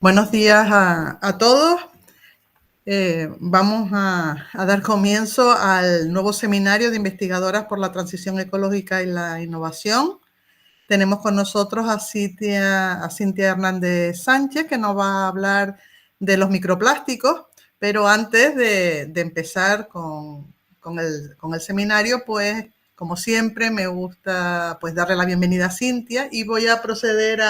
Buenos días a todos. Vamos a dar comienzo al nuevo seminario de investigadoras por la transición ecológica y la innovación. Tenemos con nosotros a Cintia Hernández Sánchez, que nos va a hablar de los microplásticos, pero antes de empezar con el seminario, pues como siempre me gusta pues darle la bienvenida a Cintia y voy a proceder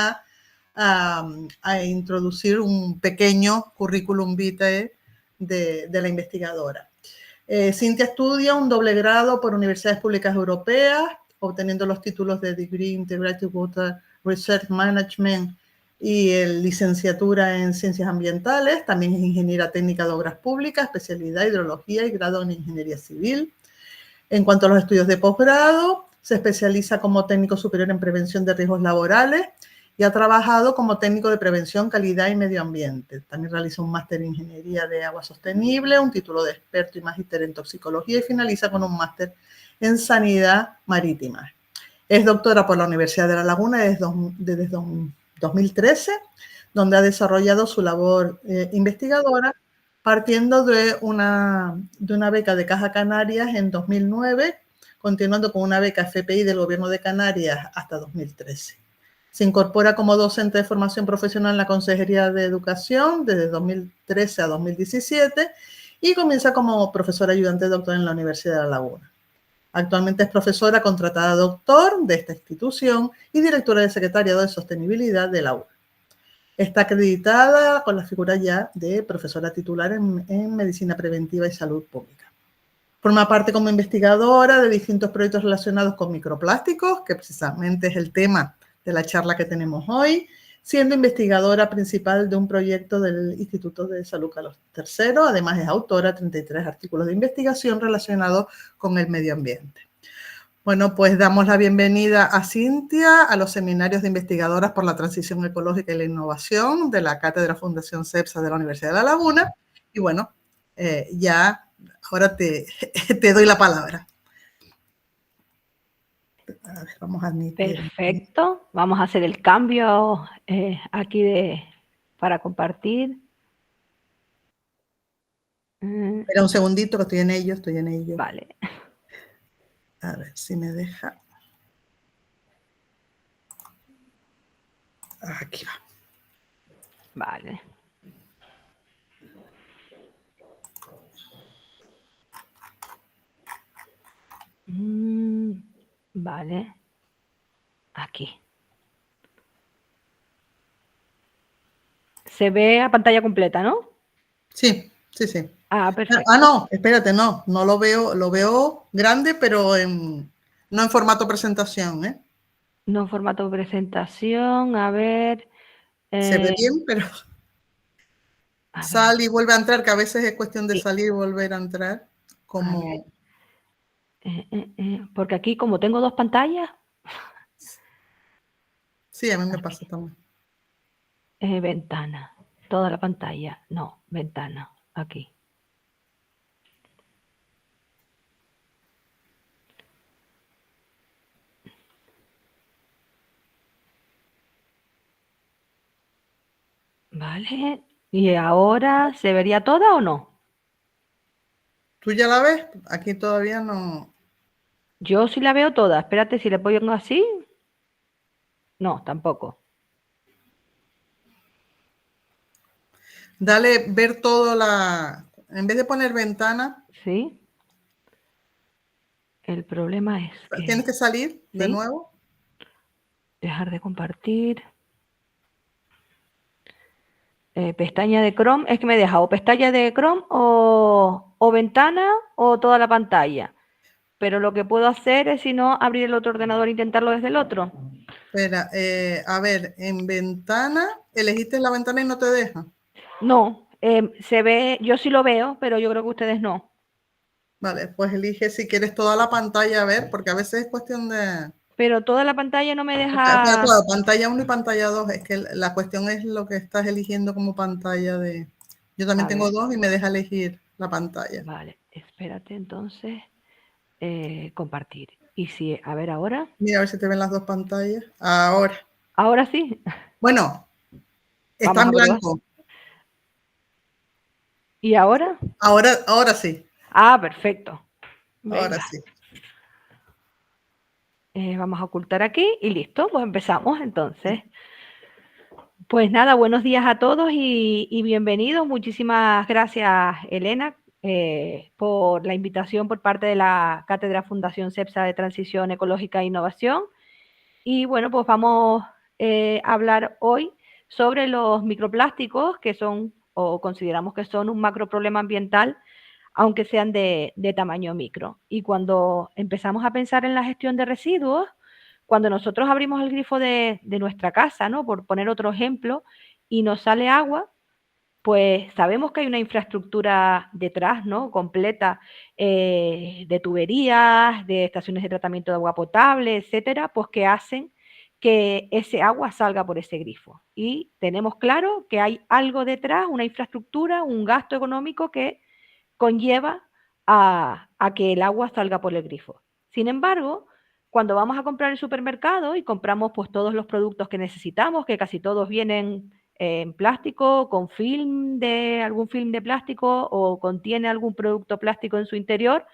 a introducir un pequeño currículum vitae de la investigadora. Cintia estudia un doble grado por universidades públicas europeas, obteniendo los títulos de Degree Integrated Water Research Management y licenciatura en Ciencias Ambientales. También es ingeniera técnica de obras públicas, especialidad hidrología y grado en Ingeniería Civil. En cuanto a los estudios de posgrado, se especializa como técnico superior en prevención de riesgos laborales y ha trabajado como técnico de prevención, calidad y medio ambiente. También realiza un máster en ingeniería de agua sostenible, un título de experto y magíster en toxicología y finaliza con un máster en sanidad marítima. Es doctora por la Universidad de La Laguna desde 2013, donde ha desarrollado su labor investigadora partiendo de una beca de Caja Canarias en 2009, continuando con una beca FPI del Gobierno de Canarias hasta 2013. Se incorpora como docente de formación profesional en la Consejería de Educación desde 2013 a 2017 y comienza como profesora ayudante doctor en la Universidad de La Laguna. Actualmente es profesora contratada doctor de esta institución y directora de Secretariado de Sostenibilidad de la UNA. Está acreditada con la figura ya de profesora titular en Medicina Preventiva y Salud Pública. Forma parte como investigadora de distintos proyectos relacionados con microplásticos, que precisamente es el tema de la charla que tenemos hoy, siendo investigadora principal de un proyecto del Instituto de Salud Carlos III. Además es autora de 33 artículos de investigación relacionados con el medio ambiente. Bueno, pues damos la bienvenida a Cintia a los seminarios de investigadoras por la transición ecológica y la innovación de la Cátedra Fundación CEPSA de la Universidad de La Laguna. Y bueno, ya ahora te doy la palabra. A ver, vamos a admitir. Perfecto. Vamos a hacer el cambio aquí para compartir. Espera un segundito que estoy en ello. Vale. A ver si me deja. Aquí va. Vale. Vale. Aquí. Se ve a pantalla completa, ¿no? Sí, sí, sí. Ah, perfecto. Ah, no, espérate, no lo veo grande, pero no en formato presentación, ¿eh? No en formato presentación, a ver. Se ve bien, pero sale y vuelve a entrar, que a veces es cuestión de salir y volver a entrar. Como... Porque aquí, como tengo dos pantallas. Sí, a mí me pasa también. Ventana. Toda la pantalla. No, ventana. Aquí. Vale. ¿Y ahora se vería toda o no? ¿Tú ya la ves? Aquí todavía no. Yo sí la veo toda. Espérate, si le pongo así. No, tampoco. Dale, ver todo en vez de poner ventana. Sí. El problema es que... Tienes que salir de nuevo. Dejar de compartir. Pestaña de Chrome. Es que me deja o pestaña de Chrome o ventana o toda la pantalla. Pero lo que puedo hacer es, si no, abrir el otro ordenador e intentarlo desde el otro. Espera, a ver, en ventana, elegiste la ventana y no te deja. No, se ve, yo sí lo veo, pero yo creo que ustedes no. Vale, pues elige si quieres toda la pantalla a ver, porque a veces es cuestión de... Pero toda la pantalla no me deja... Toda, pantalla 1 y pantalla 2, es que la cuestión es lo que estás eligiendo como pantalla de... Yo también tengo dos y me deja elegir la pantalla. Vale, espérate entonces, compartir. Y si, a ver ahora. Mira, a ver si te ven las dos pantallas. Ahora. Ahora sí. Bueno, Está en blanco. ¿Y ahora? Ahora sí. Ah, perfecto. Venga. Ahora sí. Vamos a ocultar aquí y listo, pues empezamos entonces. Pues nada, buenos días a todos y bienvenidos. Muchísimas gracias, Elena, por la invitación por parte de la Cátedra Fundación CEPSA de Transición Ecológica e Innovación. Y bueno, pues vamos a hablar hoy sobre los microplásticos, que son, o consideramos que son un macro problema ambiental, aunque sean de tamaño micro. Y cuando empezamos a pensar en la gestión de residuos, cuando nosotros abrimos el grifo de nuestra casa, ¿no? Por poner otro ejemplo, y nos sale agua, pues sabemos que hay una infraestructura detrás, ¿no? Completa, de tuberías, de estaciones de tratamiento de agua potable, etcétera, pues que hacen que ese agua salga por ese grifo. Y tenemos claro que hay algo detrás, una infraestructura, un gasto económico que conlleva a que el agua salga por el grifo. Sin embargo, cuando vamos a comprar el supermercado y compramos pues todos los productos que necesitamos, que casi todos vienen en plástico, con film de algún film de plástico o contiene algún producto plástico en su interior,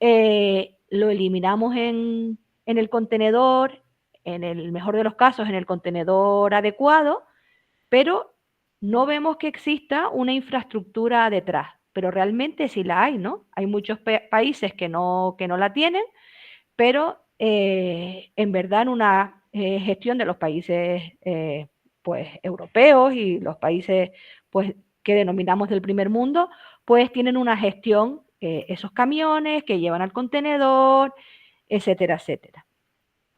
lo eliminamos en el contenedor, en el mejor de los casos, en el contenedor adecuado, pero no vemos que exista una infraestructura detrás, pero realmente sí la hay, ¿no? Hay muchos países que no la tienen, pero en verdad en una gestión de los países pues europeos y los países pues que denominamos del primer mundo, pues tienen una gestión, esos camiones que llevan al contenedor, etcétera, etcétera.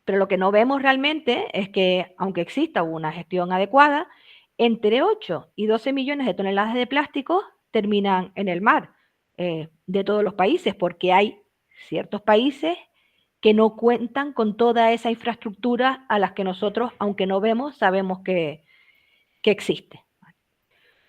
Pero lo que no vemos realmente es que, aunque exista una gestión adecuada, entre 8 y 12 millones de toneladas de plástico terminan en el mar de todos los países, porque hay ciertos países que no cuentan con toda esa infraestructura a las que nosotros, aunque no vemos, sabemos que existe.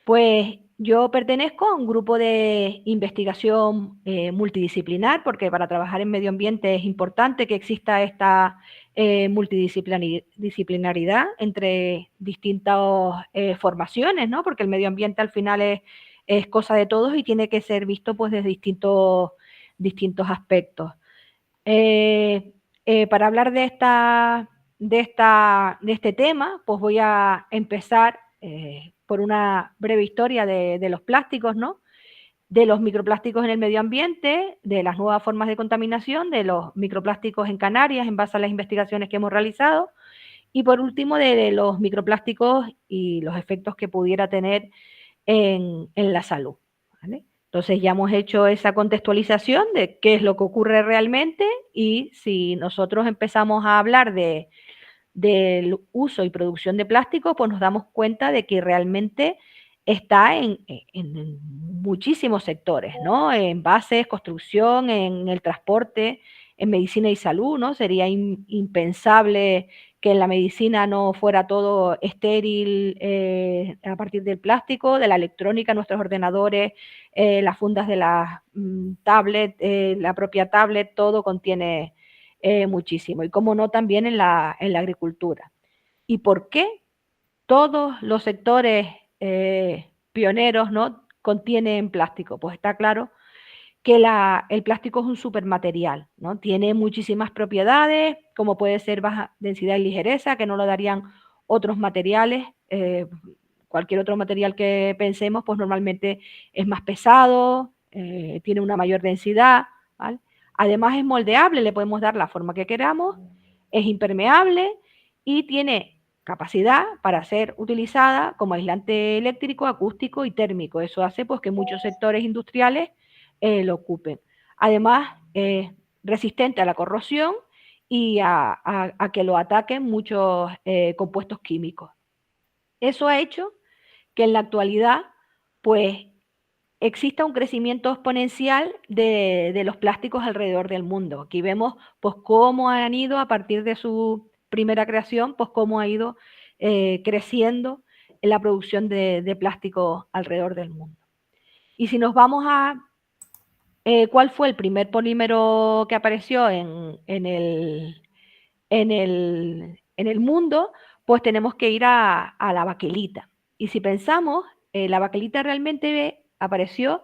Pues yo pertenezco a un grupo de investigación multidisciplinar, porque para trabajar en medio ambiente es importante que exista esta multidisciplinaridad entre distintas formaciones, ¿no? Porque el medio ambiente al final es cosa de todos y tiene que ser visto pues desde distintos aspectos. Para hablar de este tema, pues voy a empezar por una breve historia de los plásticos, ¿no? De los microplásticos en el medio ambiente, de las nuevas formas de contaminación, de los microplásticos en Canarias en base a las investigaciones que hemos realizado y por último de los microplásticos y los efectos que pudiera tener en la salud. ¿Vale? Entonces ya hemos hecho esa contextualización de qué es lo que ocurre realmente y si nosotros empezamos a hablar del uso y producción de plástico, pues nos damos cuenta de que realmente está en muchísimos sectores, ¿no? En bases, construcción, en el transporte, en medicina y salud, ¿no? Sería impensable que en la medicina no fuera todo estéril a partir del plástico, de la electrónica, nuestros ordenadores, las fundas de las tablets, la propia tablet, todo contiene muchísimo. Y como no, también en la agricultura. ¿Y por qué todos los sectores pioneros, ¿no? contienen plástico? Pues está claro que el plástico es un supermaterial, ¿no? Tiene muchísimas propiedades, como puede ser baja densidad y ligereza, que no lo darían otros materiales. Cualquier otro material que pensemos, pues normalmente es más pesado, tiene una mayor densidad, ¿vale? Además es moldeable, le podemos dar la forma que queramos, es impermeable y tiene capacidad para ser utilizada como aislante eléctrico, acústico y térmico. Eso hace pues que muchos sectores industriales lo ocupen. Además, resistente a la corrosión y a que lo ataquen muchos compuestos químicos. Eso ha hecho que en la actualidad, pues, exista un crecimiento exponencial de los plásticos alrededor del mundo. Aquí vemos, pues, cómo han ido a partir de su primera creación, pues, cómo ha ido creciendo en la producción de plásticos alrededor del mundo. Y si nos vamos a cuál fue el primer polímero que apareció en el mundo, pues tenemos que ir a la baquelita. Y si pensamos, la baquelita realmente apareció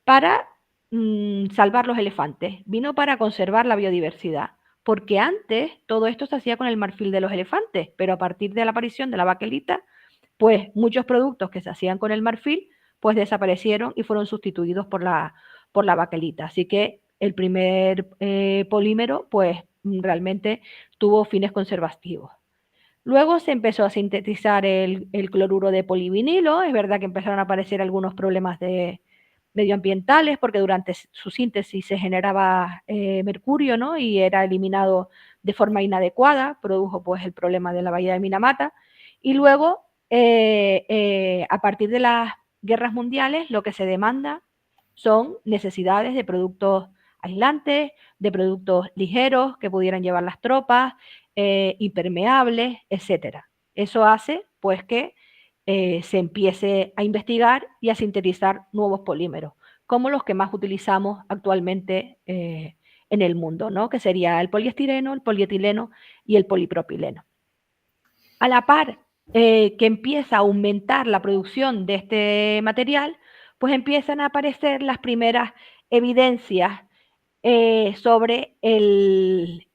para salvar los elefantes, vino para conservar la biodiversidad, porque antes todo esto se hacía con el marfil de los elefantes, pero a partir de la aparición de la baquelita, pues muchos productos que se hacían con el marfil, pues desaparecieron y fueron sustituidos por la baquelita. Así que el primer polímero, pues realmente tuvo fines conservativos. Luego se empezó a sintetizar el cloruro de polivinilo. Es verdad que empezaron a aparecer algunos problemas medioambientales porque durante su síntesis se generaba mercurio, ¿no? Y era eliminado de forma inadecuada, produjo pues el problema de la bahía de Minamata. Y luego, a partir de las guerras mundiales, lo que se demanda son necesidades de productos aislantes, de productos ligeros que pudieran llevar las tropas, impermeables, etcétera. Eso hace pues que se empiece a investigar y a sintetizar nuevos polímeros, como los que más utilizamos actualmente en el mundo, ¿no? Que sería el poliestireno, el polietileno y el polipropileno. A la par que empieza a aumentar la producción de este material, pues empiezan a aparecer las primeras evidencias sobre el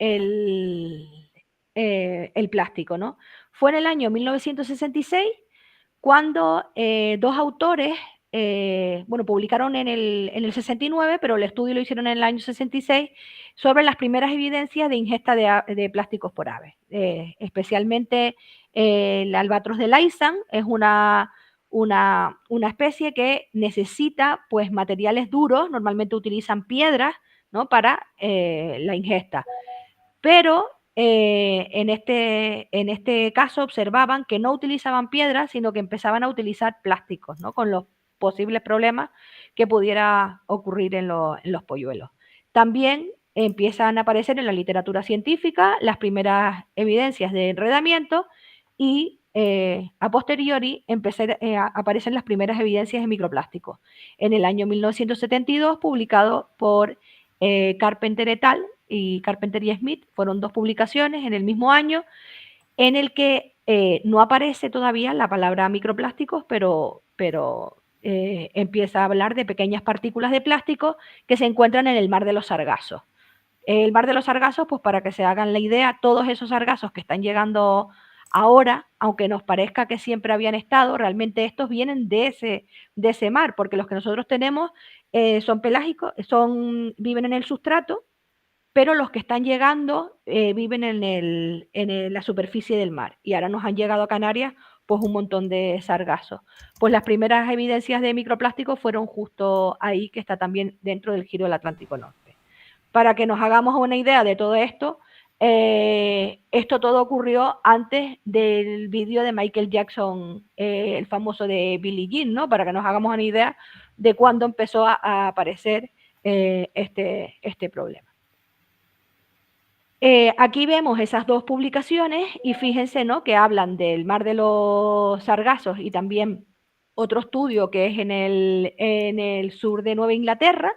plástico, ¿no? Fue en el año 1966 cuando dos autores, bueno, publicaron en el 69, pero el estudio lo hicieron en el año 66, sobre las primeras evidencias de ingesta de plásticos por aves. Especialmente el albatros de Laysan es una especie que necesita pues materiales duros, normalmente utilizan piedras, ¿no? Para la ingesta. Pero en este caso observaban que no utilizaban piedras, sino que empezaban a utilizar plásticos, ¿no? Con los posibles problemas que pudiera ocurrir en los polluelos. También empiezan a aparecer en la literatura científica las primeras evidencias de enredamiento y a posteriori aparecen las primeras evidencias de microplásticos. En el año 1972, publicado por Carpenter et al. Y Carpenter y Smith, fueron dos publicaciones en el mismo año, en el que no aparece todavía la palabra microplásticos, pero empieza a hablar de pequeñas partículas de plástico que se encuentran en el mar de los sargazos. El mar de los sargazos, pues para que se hagan la idea, todos esos sargazos que están llegando ahora, aunque nos parezca que siempre habían estado, realmente estos vienen de ese mar, porque los que nosotros tenemos son pelágicos, viven en el sustrato, pero los que están llegando viven en la superficie del mar. Y ahora nos han llegado a Canarias pues un montón de sargazos. Pues las primeras evidencias de microplásticos fueron justo ahí, que está también dentro del giro del Atlántico Norte. Para que nos hagamos una idea de todo esto, esto todo ocurrió antes del vídeo de Michael Jackson, el famoso de Billie Jean, ¿no? Para que nos hagamos una idea de cuándo empezó a aparecer este problema. Aquí vemos esas dos publicaciones y fíjense, ¿no? Que hablan del mar de los sargazos y también otro estudio que es en el sur de Nueva Inglaterra,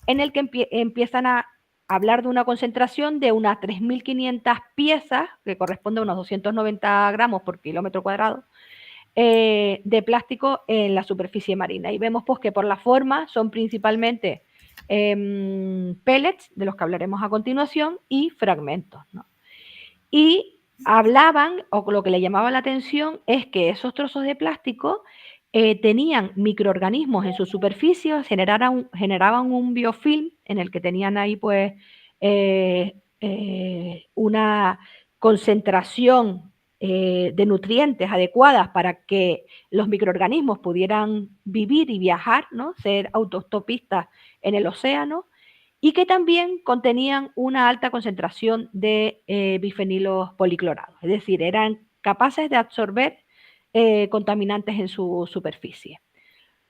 en el que empiezan a hablar de una concentración de unas 3.500 piezas, que corresponde a unos 290 gramos por kilómetro cuadrado, de plástico en la superficie marina. Y vemos pues que por la forma son principalmente pellets, de los que hablaremos a continuación, y fragmentos, ¿no? Y hablaban, o lo que le llamaba la atención, es que esos trozos de plástico tenían microorganismos en su superficie, generaban un biofilm en el que tenían ahí pues una concentración de nutrientes adecuadas para que los microorganismos pudieran vivir y viajar, ¿no? Ser autostopistas en el océano, y que también contenían una alta concentración de bifenilos policlorados, es decir, eran capaces de absorber contaminantes en su superficie.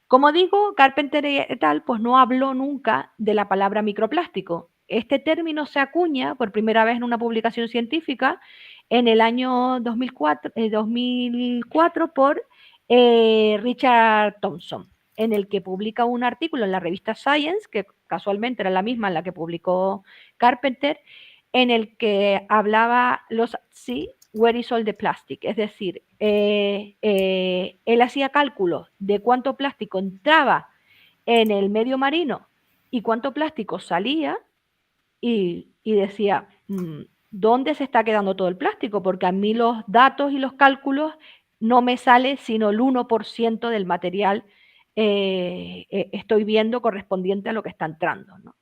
Como digo, Carpenter et al. Pues no habló nunca de la palabra microplástico. Este término se acuña por primera vez en una publicación científica en el año 2004 por Richard Thompson, en el que publica un artículo en la revista Science, que casualmente era la misma en la que publicó Carpenter, en el que hablaba where is all the plastic, es decir, él hacía cálculos de cuánto plástico entraba en el medio marino y cuánto plástico salía y decía, ¿dónde se está quedando todo el plástico? Porque a mí los datos y los cálculos no me sale sino el 1% del material estoy viendo correspondiente a lo que está entrando, ¿no?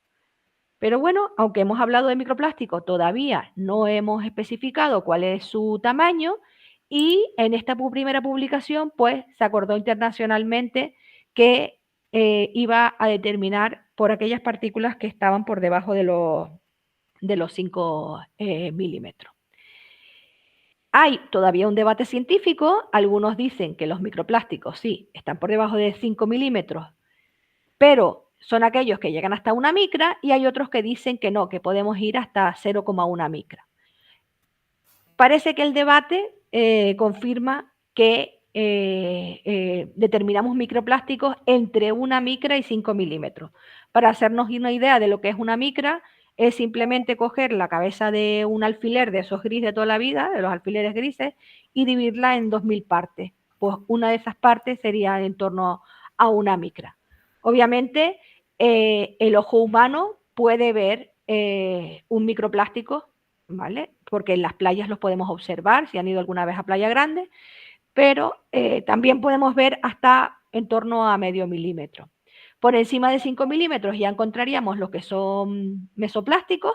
Pero bueno, aunque hemos hablado de microplástico, todavía no hemos especificado cuál es su tamaño y en esta primera publicación pues se acordó internacionalmente que iba a determinar por aquellas partículas que estaban por debajo de los 5 milímetros. Hay todavía un debate científico, algunos dicen que los microplásticos sí, están por debajo de 5 milímetros, pero son aquellos que llegan hasta una micra y hay otros que dicen que no, que podemos ir hasta 0,1 micra. Parece que el debate confirma que determinamos microplásticos entre 1 micra y 5 milímetros. Para hacernos una idea de lo que es una micra, es simplemente coger la cabeza de un alfiler de esos gris de toda la vida, de los alfileres grises, y dividirla en 2000 partes. Pues una de esas partes sería en torno a 1 micra. Obviamente, el ojo humano puede ver un microplástico, ¿vale? Porque en las playas los podemos observar, si han ido alguna vez a Playa Grande, pero también podemos ver hasta en torno a medio milímetro. Por encima de 5 milímetros ya encontraríamos lo que son mesoplásticos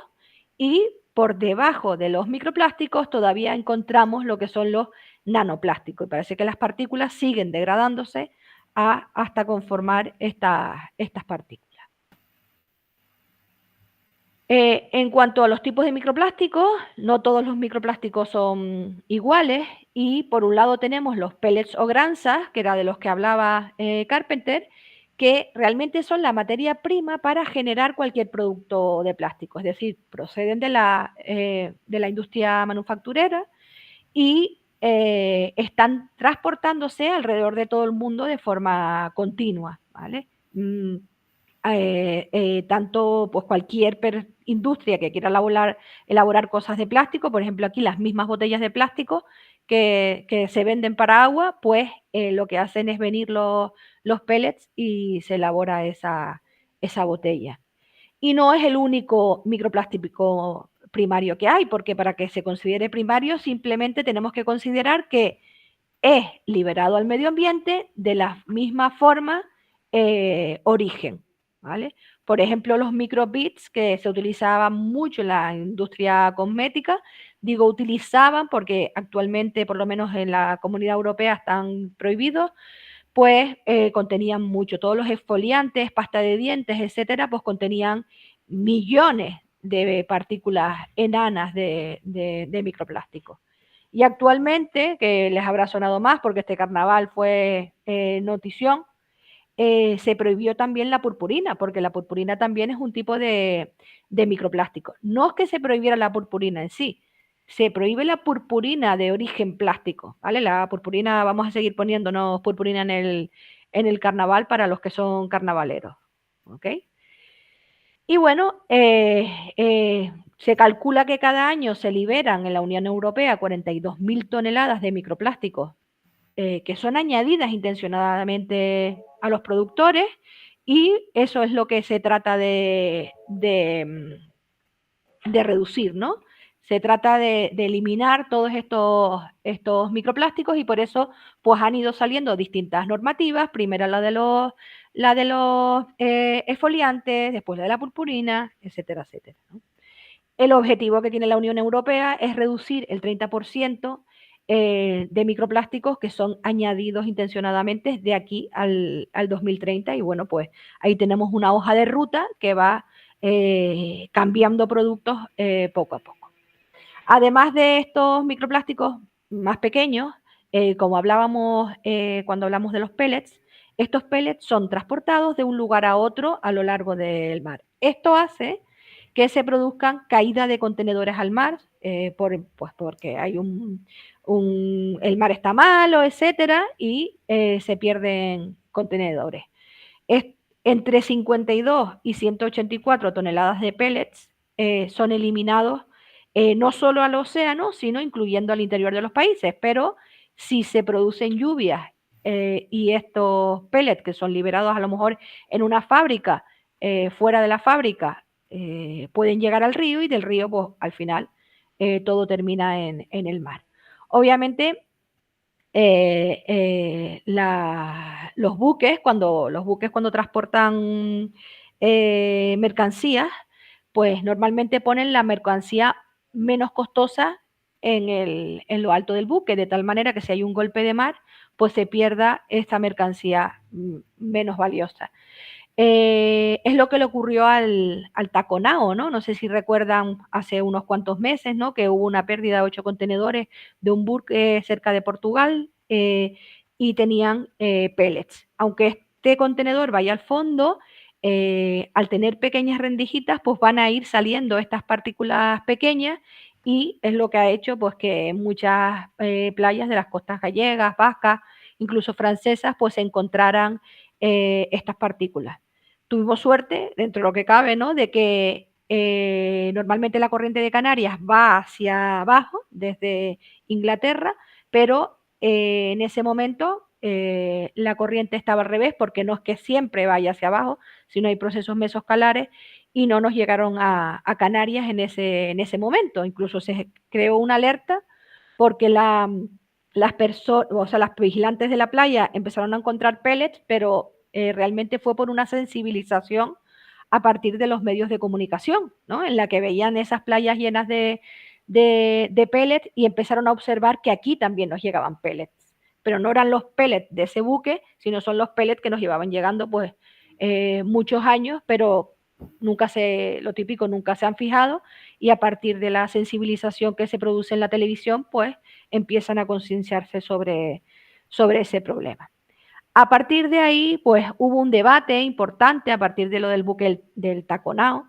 y por debajo de los microplásticos todavía encontramos lo que son los nanoplásticos. Y parece que las partículas siguen degradándose hasta conformar estas partículas. En cuanto a los tipos de microplásticos, no todos los microplásticos son iguales y por un lado tenemos los pellets o granzas, que era de los que hablaba Carpenter, que realmente son la materia prima para generar cualquier producto de plástico, es decir, proceden de la industria manufacturera y están transportándose alrededor de todo el mundo de forma continua, ¿vale? Tanto pues cualquier industria que quiera elaborar cosas de plástico, por ejemplo aquí las mismas botellas de plástico que se venden para agua, pues lo que hacen es venir los pellets y se elabora esa botella. Y no es el único microplástico primario que hay, porque para que se considere primario simplemente tenemos que considerar que es liberado al medio ambiente de la misma forma origen, ¿vale? Por ejemplo, los microbits que se utilizaban mucho en la industria cosmética, digo utilizaban porque actualmente, por lo menos en la Comunidad Europea, están prohibidos, pues contenían mucho. Todos los exfoliantes, pasta de dientes, etcétera, pues contenían millones de partículas enanas de microplásticos. Y actualmente, que les habrá sonado más porque este carnaval fue notición, se prohibió también la purpurina, porque la purpurina también es un tipo de microplástico. No es que se prohibiera la purpurina en sí, se prohíbe la purpurina de origen plástico, ¿vale? La purpurina, vamos a seguir poniéndonos purpurina en el carnaval para los que son carnavaleros, ¿ok? Y bueno, se calcula que cada año se liberan en la Unión Europea 42.000 toneladas de microplásticos que son añadidas intencionadamente a los productores y eso es lo que se trata de reducir, ¿no? Se trata de eliminar todos estos microplásticos y por eso pues han ido saliendo distintas normativas, primero la de los exfoliantes, después la de la purpurina, etcétera, etcétera, ¿no? El objetivo que tiene la Unión Europea es reducir el 30% de microplásticos que son añadidos intencionadamente de aquí al 2030 y bueno, pues ahí tenemos una hoja de ruta que va cambiando productos poco a poco. Además de estos microplásticos más pequeños, como hablábamos cuando hablamos de los pellets, estos pellets son transportados de un lugar a otro a lo largo del mar. Esto hace que se produzcan caídas de contenedores al mar, pues porque hay el mar está malo, etcétera, y se pierden contenedores. Entre 52 y 184 toneladas de pellets son eliminados no solo al océano, sino incluyendo al interior de los países. Pero si se producen lluvias y estos pellets que son liberados a lo mejor en una fábrica, fuera de la fábrica, pueden llegar al río y del río, pues al final, todo termina en el mar. Obviamente, los buques cuando transportan mercancías, pues normalmente ponen la mercancía menos costosa en lo alto del buque, de tal manera que si hay un golpe de mar, pues se pierda esta mercancía menos valiosa. Es lo que le ocurrió al Taconao, ¿no? No sé si recuerdan hace unos cuantos meses, ¿no? Que hubo una pérdida de 8 contenedores de un buque cerca de Portugal y tenían pellets. Aunque este contenedor vaya al fondo, al tener pequeñas rendijitas, pues van a ir saliendo estas partículas pequeñas y es lo que ha hecho pues que muchas playas de las costas gallegas, vascas, incluso francesas, pues se encontraran estas partículas. Tuvimos suerte, dentro de lo que cabe, ¿no? De que normalmente la corriente de Canarias va hacia abajo, desde Inglaterra, pero en ese momento la corriente estaba al revés, porque no es que siempre vaya hacia abajo, sino hay procesos mesoscalares y no nos llegaron a Canarias en ese momento. Incluso se creó una alerta porque las personas, o sea, las vigilantes de la playa empezaron a encontrar pellets, pero realmente fue por una sensibilización a partir de los medios de comunicación, ¿no? En la que veían esas playas llenas de pellets y empezaron a observar que aquí también nos llegaban pellets. Pero no eran los pellets de ese buque, sino son los pellets que nos llevaban llegando pues muchos años, pero lo típico, nunca se han fijado y a partir de la sensibilización que se produce en la televisión, pues empiezan a concienciarse sobre ese problema. A partir de ahí, pues hubo un debate importante a partir de lo del buque del Taconao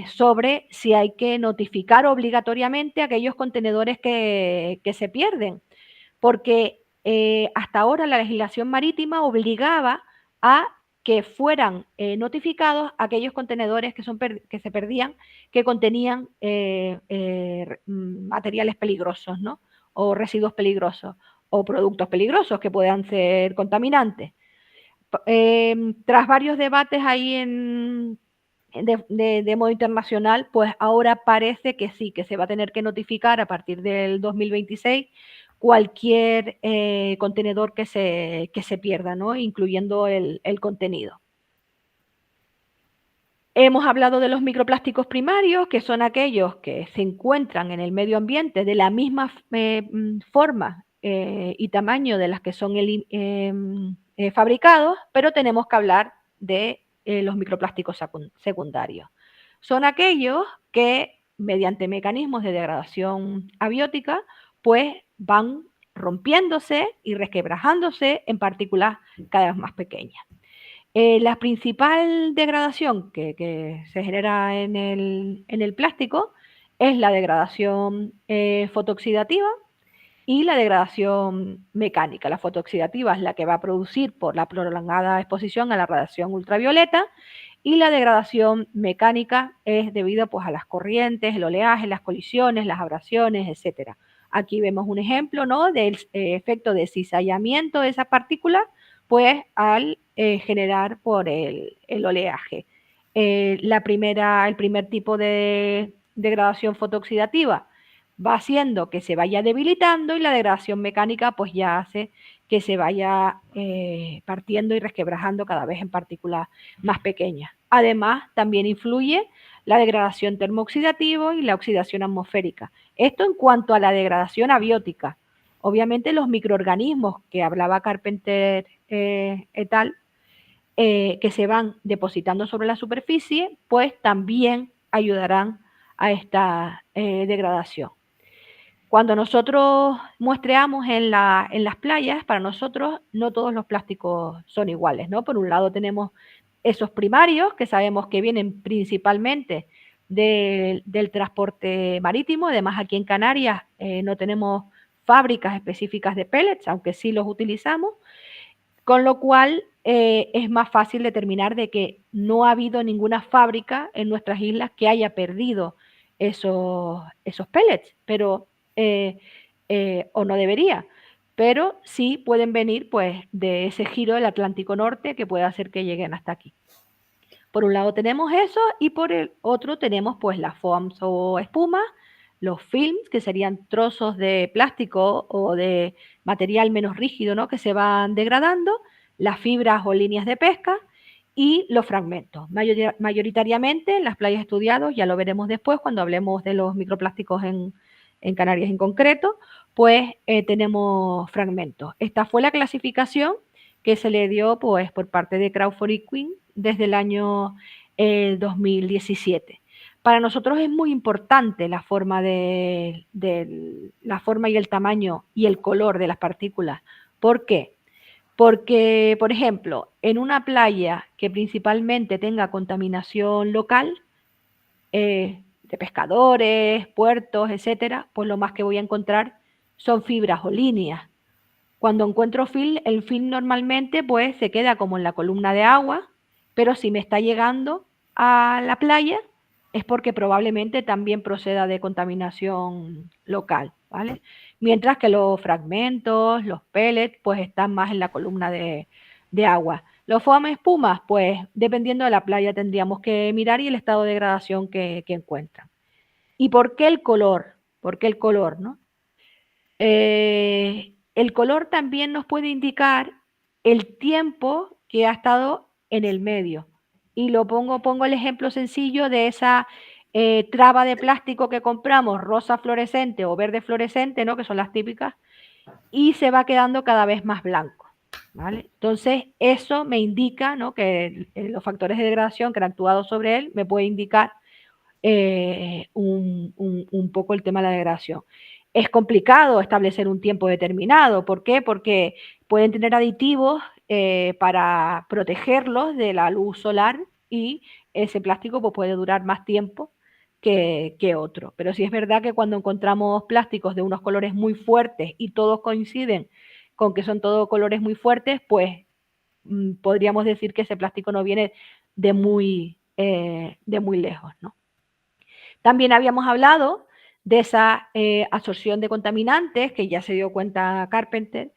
sobre si hay que notificar obligatoriamente aquellos contenedores que se pierden, porque hasta ahora la legislación marítima obligaba a que fueran notificados aquellos contenedores que se perdían, que contenían materiales peligrosos, ¿no? O residuos peligrosos, o productos peligrosos que puedan ser contaminantes. Tras varios debates ahí de modo internacional, pues ahora parece que sí, que se va a tener que notificar a partir del 2026 cualquier contenedor que se pierda, ¿no? Incluyendo el contenido. Hemos hablado de los microplásticos primarios, que son aquellos que se encuentran en el medio ambiente de la misma forma y tamaño de las que son fabricados, pero tenemos que hablar de los microplásticos secundarios. Son aquellos que, mediante mecanismos de degradación abiótica, pues van rompiéndose y resquebrajándose en partículas cada vez más pequeñas. La principal degradación que se genera en el plástico es la degradación fotooxidativa y la degradación mecánica. La fotooxidativa es la que va a producir por la prolongada exposición a la radiación ultravioleta y la degradación mecánica es debido pues, a las corrientes, el oleaje, las colisiones, las abrasiones, etc. Aquí vemos un ejemplo, ¿no?, del efecto de cizallamiento de esas partículas pues al generar por el oleaje. El primer tipo de degradación fotooxidativa va haciendo que se vaya debilitando y la degradación mecánica pues ya hace que se vaya partiendo y resquebrajando cada vez en partículas más pequeñas. Además, también influye la degradación termooxidativa y la oxidación atmosférica. Esto en cuanto a la degradación abiótica. Obviamente los microorganismos que hablaba Carpenter et al, que se van depositando sobre la superficie, pues también ayudarán a esta degradación. Cuando nosotros muestreamos en las playas, para nosotros no todos los plásticos son iguales, ¿no? Por un lado tenemos esos primarios, que sabemos que vienen principalmente del transporte marítimo. Además, aquí en Canarias no tenemos fábricas específicas de pellets, aunque sí los utilizamos, con lo cual es más fácil determinar de que no ha habido ninguna fábrica en nuestras islas que haya perdido esos pellets, pero o no debería, pero sí pueden venir pues de ese giro del Atlántico Norte que puede hacer que lleguen hasta aquí. Por un lado tenemos eso y por el otro tenemos pues las foams o espumas, los films, que serían trozos de plástico o de material menos rígido, ¿no? Que se van degradando, las fibras o líneas de pesca y los fragmentos. Mayoritariamente en las playas estudiadas, ya lo veremos después cuando hablemos de los microplásticos en Canarias en concreto, pues tenemos fragmentos. Esta fue la clasificación que se le dio pues, por parte de Crawford y Quinn desde el año 2017. Para nosotros es muy importante la forma, la forma y el tamaño y el color de las partículas. ¿Por qué? Porque, por ejemplo, en una playa que principalmente tenga contaminación local, de pescadores, puertos, etcétera, pues lo más que voy a encontrar son fibras o líneas. Cuando encuentro film, el film normalmente pues se queda como en la columna de agua, pero si me está llegando a la playa es porque probablemente también proceda de contaminación local, ¿vale? Mientras que los fragmentos, los pellets, pues están más en la columna de agua. Los foam espumas, pues dependiendo de la playa tendríamos que mirar y el estado de degradación que encuentran. ¿Y por qué el color? ¿Por qué el color, no? El color también nos puede indicar el tiempo que ha estado en el medio. Y pongo el ejemplo sencillo de esa traba de plástico que compramos, rosa fluorescente o verde fluorescente, ¿no? Que son las típicas, y se va quedando cada vez más blanco. ¿Vale? Entonces, eso me indica, ¿no? Que los factores de degradación que han actuado sobre él me puede indicar un poco el tema de la degradación. Es complicado establecer un tiempo determinado. ¿Por qué? Porque pueden tener aditivos para protegerlos de la luz solar y ese plástico pues, puede durar más tiempo que otro. Pero sí es verdad que cuando encontramos plásticos de unos colores muy fuertes y todos coinciden con que son todos colores muy fuertes, pues podríamos decir que ese plástico no viene de muy lejos, ¿no? También habíamos hablado de esa absorción de contaminantes, que ya se dio cuenta Carpenter,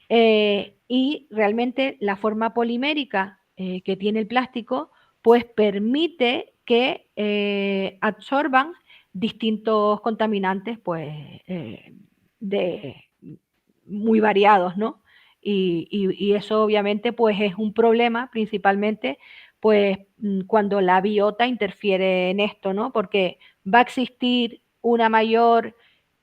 y realmente la forma polimérica que tiene el plástico, pues permite que absorban distintos contaminantes, pues, de, muy variados, ¿no? Y eso obviamente pues es un problema principalmente pues cuando la biota interfiere en esto, ¿no? Porque va a existir una mayor,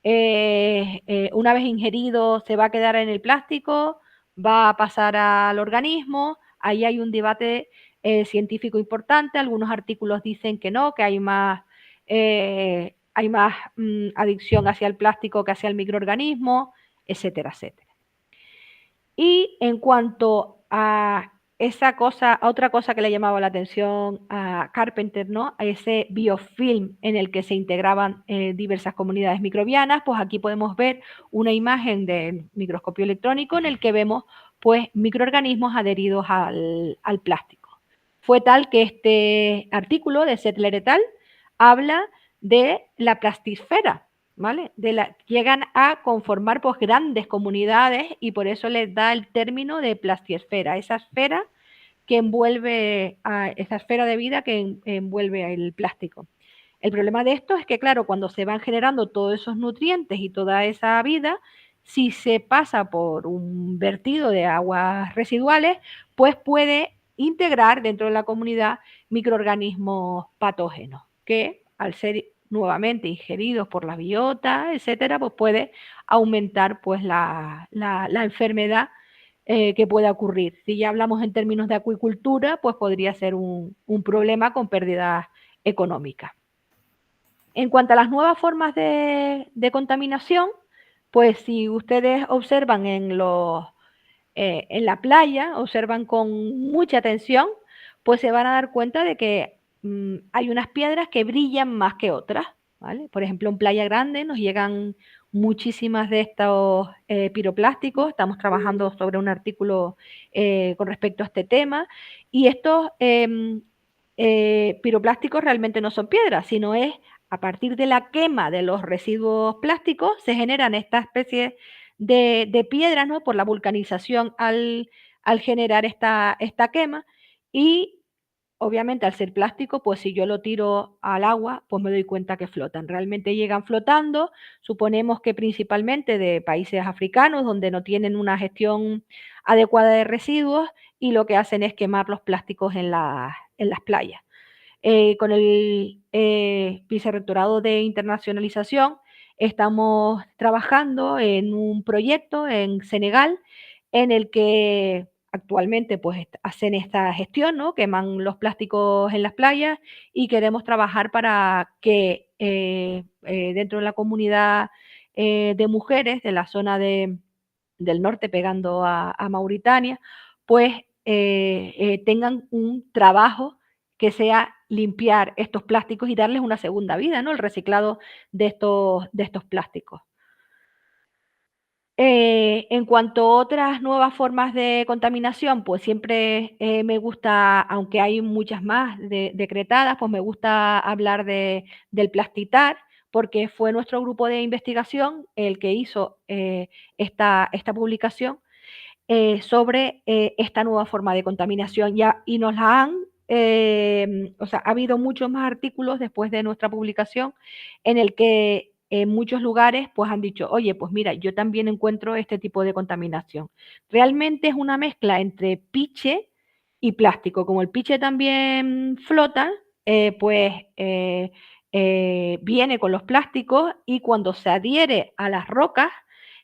una vez ingerido, se va a quedar en el plástico, va a pasar al organismo, ahí hay un debate científico importante, algunos artículos dicen que no, que hay más adicción hacia el plástico que hacia el microorganismo, etcétera, etcétera. Y en cuanto a esa cosa, a otra cosa que le llamaba la atención a Carpenter, ¿no? A ese biofilm en el que se integraban diversas comunidades microbianas, pues aquí podemos ver una imagen del microscopio electrónico en el que vemos pues microorganismos adheridos al plástico. Fue tal que este artículo de Settler et al. Habla de la plastisfera, ¿vale? Llegan a conformar pues, grandes comunidades y por eso les da el término de plastiesfera, esa esfera que envuelve, esa esfera de vida que envuelve el plástico. El problema de esto es que, claro, cuando se van generando todos esos nutrientes y toda esa vida, si se pasa por un vertido de aguas residuales, pues puede integrar dentro de la comunidad microorganismos patógenos que al ser nuevamente ingeridos por la biota, etcétera, pues puede aumentar pues la enfermedad que pueda ocurrir. Si ya hablamos en términos de acuicultura, pues podría ser un problema con pérdidas económicas. En cuanto a las nuevas formas de contaminación, pues si ustedes observan en la playa, observan con mucha atención, pues se van a dar cuenta de que hay unas piedras que brillan más que otras, ¿vale? Por ejemplo, en Playa Grande nos llegan muchísimas de estos piroplásticos, estamos trabajando sobre un artículo con respecto a este tema, y estos piroplásticos realmente no son piedras, sino es a partir de la quema de los residuos plásticos se generan esta especie de piedras, ¿no? Por la vulcanización al generar esta quema y obviamente, al ser plástico, pues si yo lo tiro al agua, pues me doy cuenta que flotan. Realmente llegan flotando, suponemos que principalmente de países africanos, donde no tienen una gestión adecuada de residuos y lo que hacen es quemar los plásticos en las playas. Con el Vicerrectorado de Internacionalización estamos trabajando en un proyecto en Senegal en el que actualmente pues hacen esta gestión, ¿no? Queman los plásticos en las playas y queremos trabajar para que dentro de la comunidad de mujeres de la zona del norte pegando a Mauritania, pues tengan un trabajo que sea limpiar estos plásticos y darles una segunda vida, ¿no? El reciclado de estos plásticos. En cuanto a otras nuevas formas de contaminación, pues siempre me gusta, aunque hay muchas más decretadas, pues me gusta hablar del plastitar, porque fue nuestro grupo de investigación el que hizo esta publicación sobre esta nueva forma de contaminación y nos la han, o sea, ha habido muchos más artículos después de nuestra publicación en el que en muchos lugares pues han dicho, oye, pues mira, yo también encuentro este tipo de contaminación. Realmente es una mezcla entre piche y plástico. Como el piche también flota, pues viene con los plásticos y cuando se adhiere a las rocas,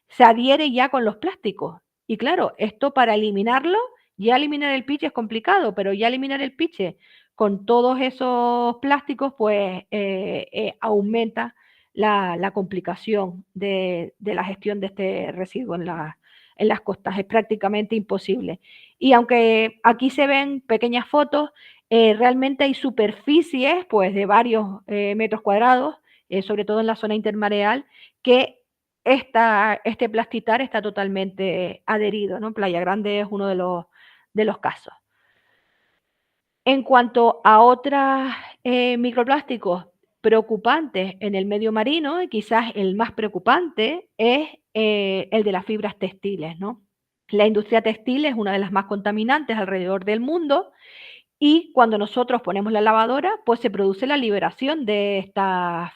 se adhiere ya con los plásticos. Y claro, esto para eliminarlo, ya eliminar el piche es complicado, pero ya eliminar el piche con todos esos plásticos, pues aumenta la complicación de la gestión de este residuo en las costas. Es prácticamente imposible. Y aunque aquí se ven pequeñas fotos, realmente hay superficies pues, de varios metros cuadrados, sobre todo en la zona intermareal, que este plastitar está totalmente adherido, ¿no? Playa Grande es uno de los casos. En cuanto a otros microplásticos preocupantes en el medio marino, y quizás el más preocupante es el de las fibras textiles, ¿no? La industria textil es una de las más contaminantes alrededor del mundo y cuando nosotros ponemos la lavadora, pues se produce la liberación de estas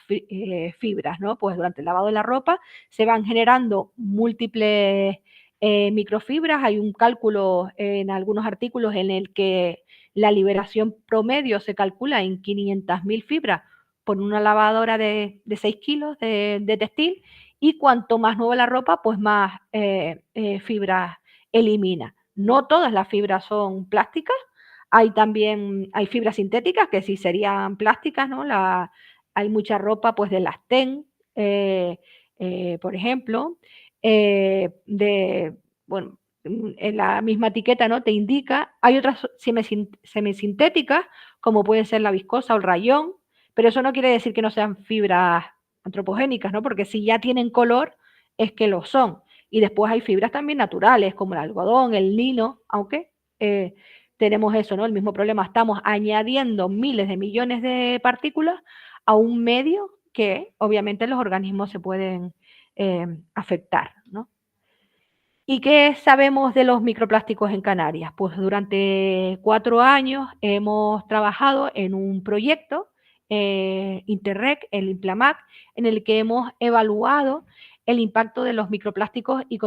fibras, ¿no? Pues durante el lavado de la ropa se van generando múltiples microfibras. Hay un cálculo en algunos artículos en el que la liberación promedio se calcula en 500.000 fibras por una lavadora de 6 kilos de textil y cuanto más nueva la ropa, pues más fibras elimina. No todas las fibras son plásticas, hay fibras sintéticas que sí serían plásticas, ¿no? Hay mucha ropa pues de lastén, por ejemplo, bueno, en la misma etiqueta, ¿no? Te indica, hay otras semisintéticas, como puede ser la viscosa o el rayón, pero eso no quiere decir que no sean fibras antropogénicas, ¿no? Porque si ya tienen color, es que lo son. Y después hay fibras también naturales, como el algodón, el lino, aunque tenemos eso, ¿no? El mismo problema, estamos añadiendo miles de millones de partículas a un medio que obviamente los organismos se pueden afectar, ¿no? ¿Y qué sabemos de los microplásticos en Canarias? Pues durante 4 años hemos trabajado en un proyecto Interreg, el Implamac, en el que hemos evaluado el impacto de los microplásticos y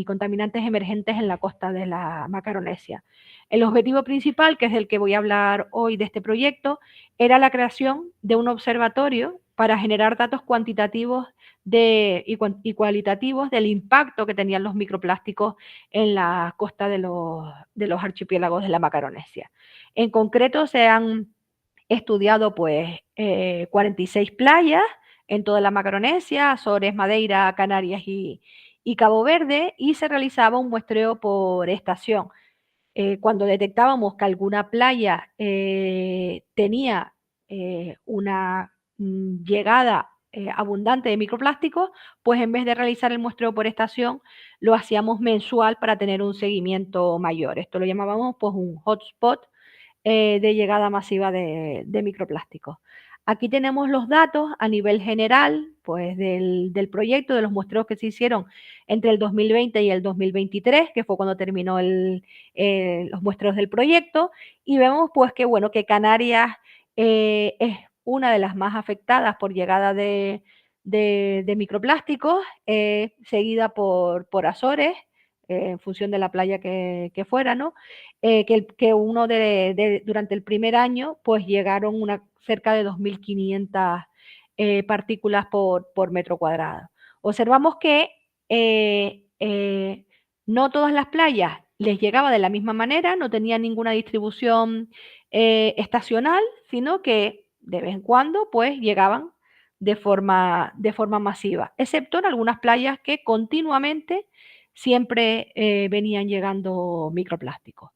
contaminantes emergentes en la costa de la Macaronesia. El objetivo principal, que es el que voy a hablar hoy de este proyecto, era la creación de un observatorio para generar datos cuantitativos y cualitativos del impacto que tenían los microplásticos en la costa de los archipiélagos de la Macaronesia. En concreto, se han estudiado pues 46 playas en toda la Macaronesia, Azores, Madeira, Canarias y Cabo Verde, y se realizaba un muestreo por estación. Cuando detectábamos que alguna playa tenía una llegada abundante de microplásticos, pues en vez de realizar el muestreo por estación, lo hacíamos mensual para tener un seguimiento mayor. Esto lo llamábamos pues un hotspot de llegada masiva de microplásticos. Aquí tenemos los datos a nivel general, pues del proyecto, de los muestreos que se hicieron entre el 2020 y el 2023, que fue cuando terminó los muestreos del proyecto, y vemos pues que, bueno, que Canarias es una de las más afectadas por llegada de microplásticos, seguida por Azores, en función de la playa que fuera, ¿no? Durante el primer año, pues llegaron cerca de 2.500 partículas por metro cuadrado. Observamos que no todas las playas les llegaba de la misma manera, no tenían ninguna distribución estacional, sino que de vez en cuando pues llegaban de forma masiva, excepto en algunas playas que continuamente siempre venían llegando microplásticos.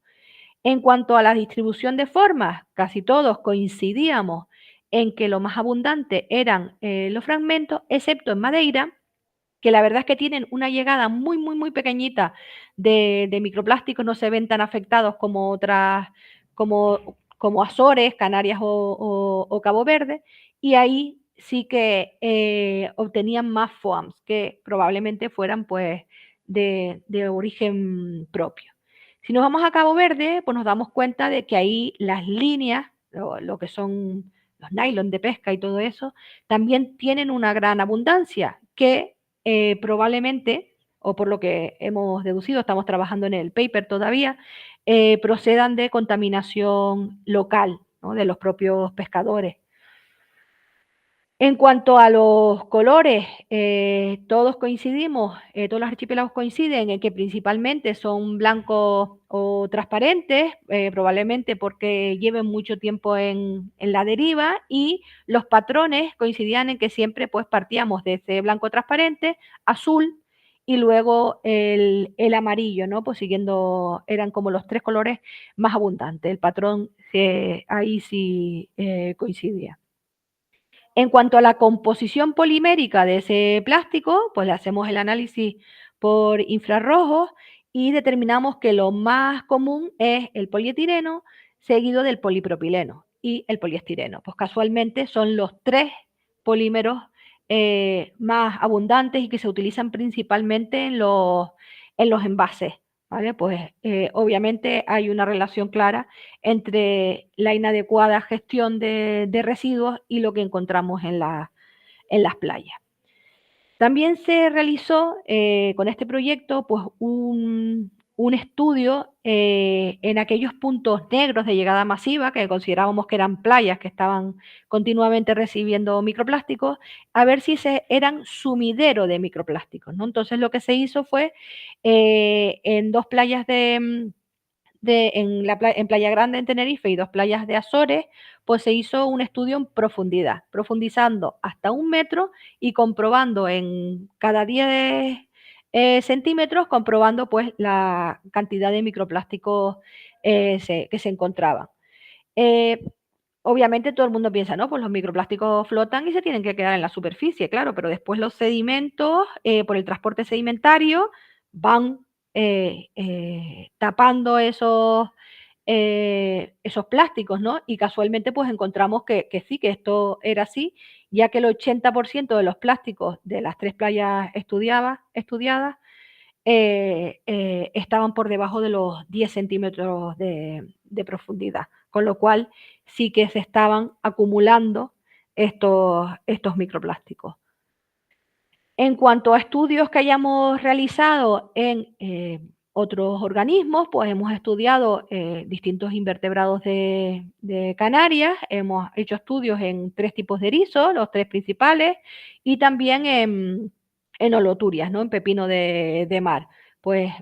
En cuanto a la distribución de formas, casi todos coincidíamos en que lo más abundante eran los fragmentos, excepto en Madeira, que la verdad es que tienen una llegada muy, muy, muy pequeñita de microplásticos, no se ven tan afectados como otras, como Azores, Canarias o Cabo Verde, y ahí sí que obtenían más FOAMs, que probablemente fueran pues de origen propio. Si nos vamos a Cabo Verde, pues nos damos cuenta de que ahí las líneas, lo que son los nylon de pesca y todo eso, también tienen una gran abundancia que probablemente, o por lo que hemos deducido, estamos trabajando en el paper todavía, procedan de contaminación local, ¿no? De los propios pescadores. En cuanto a los colores, todos coincidimos, todos los archipiélagos coinciden en que principalmente son blancos o transparentes, probablemente porque lleven mucho tiempo en la deriva, y los patrones coincidían en que siempre pues partíamos de ese blanco transparente, azul y luego el amarillo, ¿no? Pues siguiendo, eran como los tres colores más abundantes. El patrón ahí sí coincidía. En cuanto a la composición polimérica de ese plástico, pues le hacemos el análisis por infrarrojos y determinamos que lo más común es el polietileno, seguido del polipropileno y el poliestireno. Pues casualmente son los tres polímeros más abundantes y que se utilizan principalmente en los envases. ¿Vale? Pues obviamente hay una relación clara entre la inadecuada gestión de residuos y lo que encontramos en las playas. También se realizó con este proyecto pues, un estudio en aquellos puntos negros de llegada masiva, que considerábamos que eran playas que estaban continuamente recibiendo microplásticos, a ver si eran sumidero de microplásticos, ¿no? Entonces lo que se hizo fue en dos playas en Playa Grande en Tenerife y dos playas de Azores, pues se hizo un estudio en profundidad, profundizando hasta 1 metro y comprobando en cada 10 centímetros, comprobando pues la cantidad de microplásticos que se encontraban. Eh, Obviamente todo el mundo piensa, no, pues los microplásticos flotan y se tienen que quedar en la superficie, claro, pero después los sedimentos, por el transporte sedimentario, van tapando esos plásticos, ¿no? Y casualmente pues encontramos que sí, que esto era así, ya que el 80% de los plásticos de las tres playas estudiadas estaban por debajo de los 10 centímetros de profundidad, con lo cual sí que se estaban acumulando estos microplásticos. En cuanto a estudios que hayamos realizado en otros organismos, pues hemos estudiado distintos invertebrados de Canarias, hemos hecho estudios en 3 tipos de erizo, los 3 principales, y también en holoturias, ¿no? En pepino de mar. Pues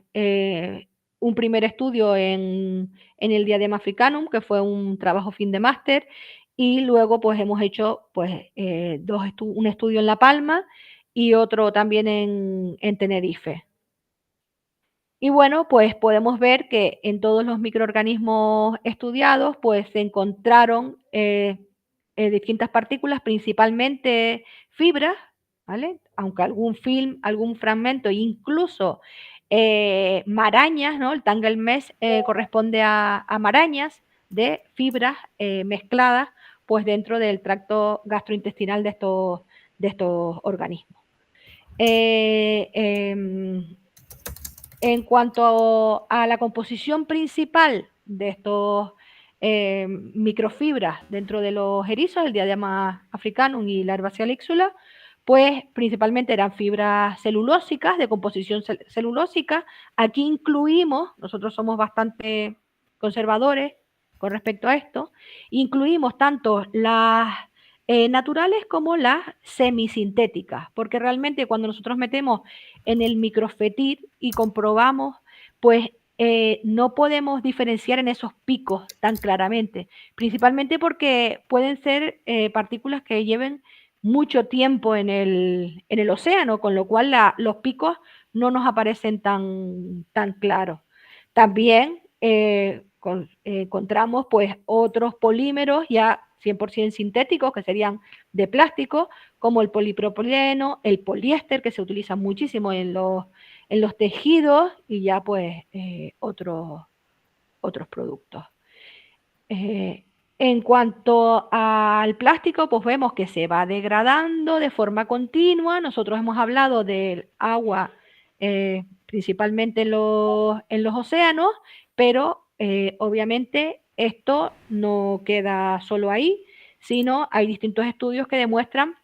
un primer estudio en el Diadema africanum, que fue un trabajo fin de máster, y luego pues hemos hecho pues, un estudio en La Palma y otro también en Tenerife. Y bueno, pues podemos ver que en todos los microorganismos estudiados, pues se encontraron distintas partículas, principalmente fibras, ¿vale? Aunque algún film, algún fragmento, incluso marañas, ¿no? El tangle mesh corresponde a marañas de fibras mezcladas pues dentro del tracto gastrointestinal de estos organismos. En cuanto a la composición principal de estos microfibras dentro de los erizos, el Diadema africanum y la Herbaceae lixula, pues principalmente eran fibras celulósicas, de composición celulósica. Aquí incluimos, nosotros somos bastante conservadores con respecto a esto, incluimos tanto las naturales como las semisintéticas, porque realmente cuando nosotros metemos en el microfetir y comprobamos, pues no podemos diferenciar en esos picos tan claramente, principalmente porque pueden ser partículas que lleven mucho tiempo en el océano, con lo cual los picos no nos aparecen tan claros. También encontramos pues otros polímeros ya 100% sintéticos, que serían de plástico, como el polipropileno, el poliéster, que se utiliza muchísimo en los tejidos, y ya pues otros productos. En cuanto al plástico, pues vemos que se va degradando de forma continua. Nosotros hemos hablado del agua, principalmente en los océanos, pero obviamente esto no queda solo ahí, sino hay distintos estudios que demuestran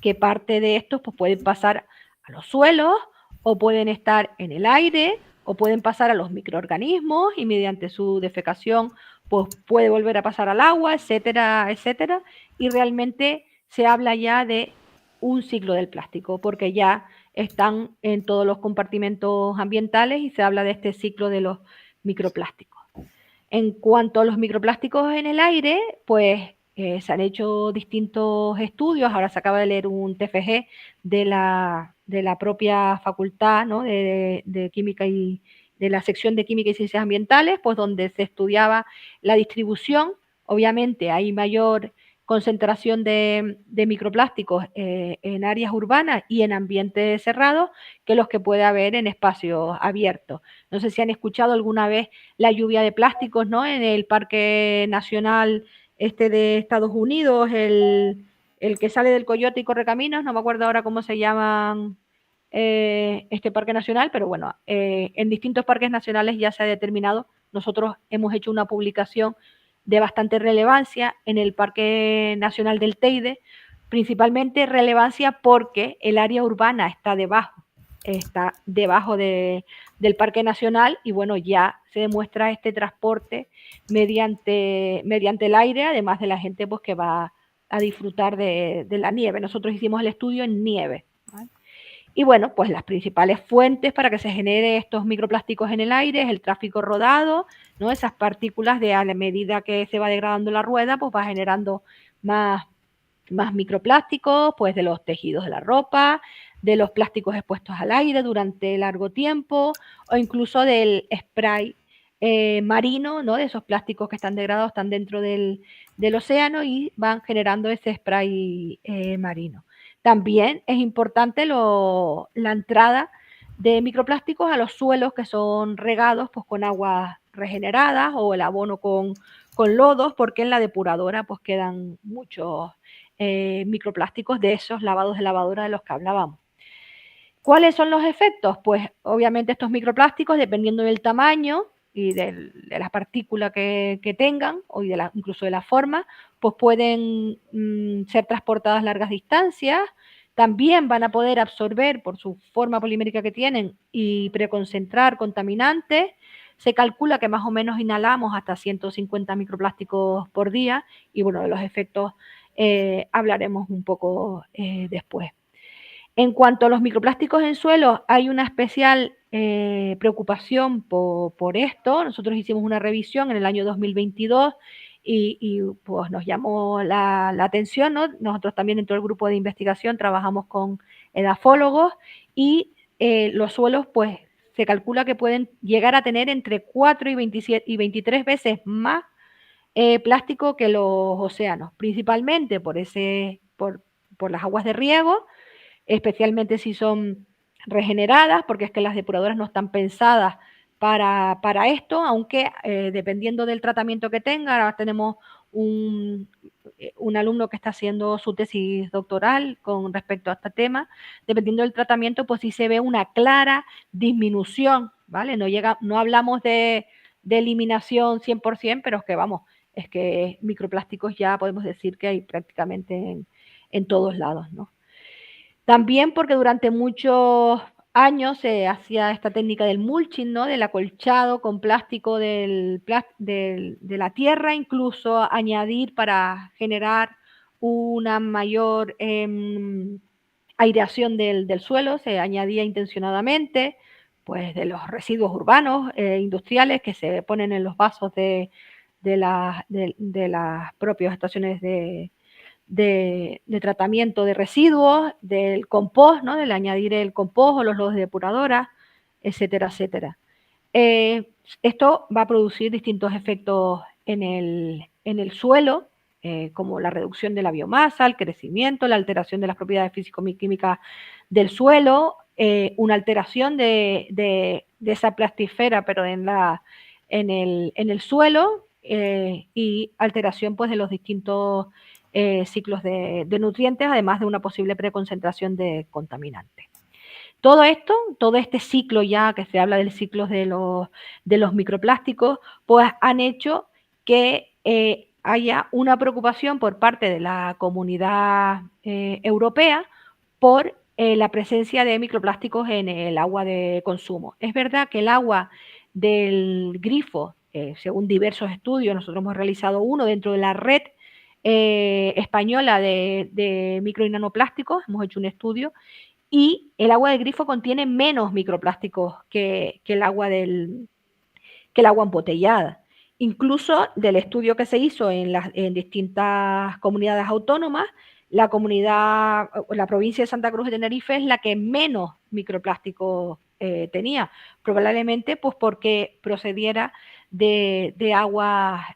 que parte de estos pues, pueden pasar a los suelos o pueden estar en el aire o pueden pasar a los microorganismos y mediante su defecación pues puede volver a pasar al agua, etcétera, etcétera. Y realmente se habla ya de un ciclo del plástico, porque ya están en todos los compartimentos ambientales y se habla de este ciclo de los microplásticos. En cuanto a los microplásticos en el aire, pues se han hecho distintos estudios. Ahora se acaba de leer un TFG de la propia facultad, ¿no?, de Química y de la sección de Química y Ciencias Ambientales, pues donde se estudiaba la distribución. Obviamente hay mayor concentración de microplásticos en áreas urbanas y en ambientes cerrados que los que puede haber en espacios abiertos. No sé si han escuchado alguna vez la lluvia de plásticos, ¿no?, en el Parque Nacional de Estados Unidos, el que sale del Coyote y Correcaminos, no me acuerdo ahora cómo se llaman este parque nacional, pero bueno, en distintos parques nacionales ya se ha determinado. Nosotros hemos hecho una publicación de bastante relevancia en el Parque Nacional del Teide, principalmente relevancia porque el área urbana está debajo del Parque Nacional y bueno, ya se demuestra este transporte mediante el aire, además de la gente pues, que va a disfrutar de la nieve. Nosotros hicimos el estudio en nieve, ¿vale? Y bueno, pues las principales fuentes para que se genere estos microplásticos en el aire es el tráfico rodado, ¿no? Esas partículas a la medida que se va degradando la rueda, pues va generando más microplásticos, pues de los tejidos de la ropa, de los plásticos expuestos al aire durante largo tiempo, o incluso del spray marino, ¿no?, de esos plásticos que están degradados, están dentro del océano y van generando ese spray marino. También es importante la entrada de microplásticos a los suelos que son regados pues, con aguas regeneradas o el abono con lodos, porque en la depuradora pues, quedan muchos microplásticos de esos lavados de lavadora de los que hablábamos. ¿Cuáles son los efectos? Pues obviamente estos microplásticos, dependiendo del tamaño y de la partícula que tengan, o incluso de la forma, pues pueden ser transportadas largas distancias. También van a poder absorber por su forma polimérica que tienen y preconcentrar contaminantes. Se calcula que más o menos inhalamos hasta 150 microplásticos por día y bueno, de los efectos hablaremos un poco después. En cuanto a los microplásticos en suelo, hay una especial preocupación por esto. Nosotros hicimos una revisión en el año 2022 y pues nos llamó la atención, ¿no? Nosotros también dentro del grupo de investigación trabajamos con edafólogos y los suelos pues se calcula que pueden llegar a tener entre 4 y 27 y 23 veces más plástico que los océanos, principalmente por las aguas de riego, especialmente si son regeneradas, porque es que las depuradoras no están pensadas para esto, aunque dependiendo del tratamiento que tenga, ahora tenemos un alumno que está haciendo su tesis doctoral con respecto a este tema, dependiendo del tratamiento, pues sí se ve una clara disminución, ¿vale? No hablamos de eliminación 100%, pero es que vamos, es que microplásticos ya podemos decir que hay prácticamente en todos lados, ¿no? También porque durante muchos años se hacía esta técnica del mulching, ¿no? Del acolchado con plástico de la tierra, incluso añadir para generar una mayor aireación del suelo, se añadía intencionadamente, pues de los residuos urbanos, industriales que se ponen en los vasos de las propias estaciones de tratamiento de residuos, del compost, ¿no? Del añadir el compost o los lodos de depuradora, etcétera, etcétera. Esto va a producir distintos efectos en el suelo, como la reducción de la biomasa, el crecimiento, la alteración de las propiedades físico-químicas del suelo, una alteración de esa plastifera, pero en el suelo, y alteración pues, de los distintos ciclos de nutrientes, además de una posible preconcentración de contaminantes. Todo esto, todo este ciclo ya que se habla del ciclo de los microplásticos, pues han hecho que haya una preocupación por parte de la comunidad europea por la presencia de microplásticos en el agua de consumo. Es verdad que el agua del grifo, según diversos estudios, nosotros hemos realizado uno dentro de la red española de micro y nanoplásticos, hemos hecho un estudio, y el agua del grifo contiene menos microplásticos que el agua embotellada. Incluso del estudio que se hizo en distintas comunidades autónomas, la provincia de Santa Cruz de Tenerife es la que menos microplásticos tenía, probablemente pues porque procediera de aguas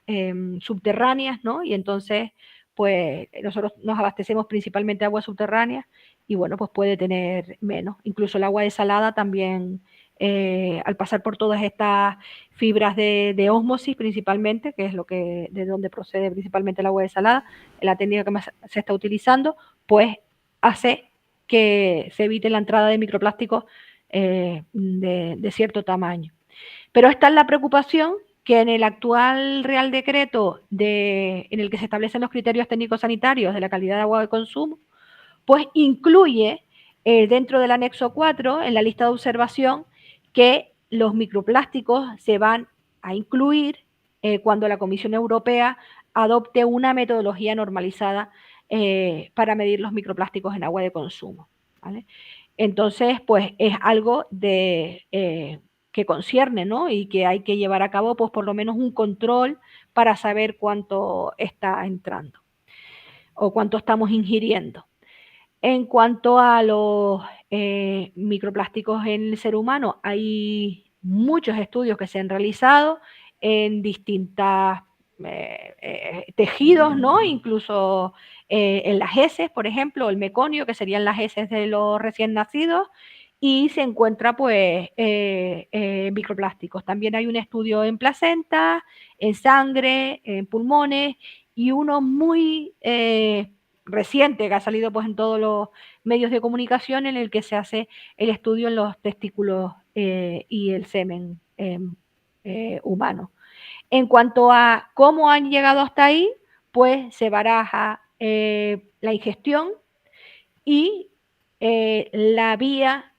subterráneas, ¿no? Y entonces, pues nosotros nos abastecemos principalmente de aguas subterráneas y bueno, pues puede tener menos. Incluso el agua desalada también, al pasar por todas estas fibras de ósmosis principalmente, que es de donde procede principalmente el agua desalada, la técnica que más se está utilizando, pues hace que se evite la entrada de microplásticos de cierto tamaño. Pero esta es la preocupación que en el actual Real Decreto en el que se establecen los criterios técnicos sanitarios de la calidad de agua de consumo, pues incluye dentro del anexo 4, en la lista de observación, que los microplásticos se van a incluir cuando la Comisión Europea adopte una metodología normalizada para medir los microplásticos en agua de consumo, ¿vale? Entonces, pues es algo que concierne, ¿no? Y que hay que llevar a cabo, pues por lo menos un control para saber cuánto está entrando o cuánto estamos ingiriendo. En cuanto a los microplásticos en el ser humano, hay muchos estudios que se han realizado en distintos tejidos, ¿no? Incluso en las heces, por ejemplo, el meconio, que serían las heces de los recién nacidos, y se encuentra pues microplásticos. También hay un estudio en placenta, en sangre, en pulmones, y uno muy reciente que ha salido pues en todos los medios de comunicación, en el que se hace el estudio en los testículos y el semen humano. En cuanto a cómo han llegado hasta ahí, pues se baraja la ingestión y la vía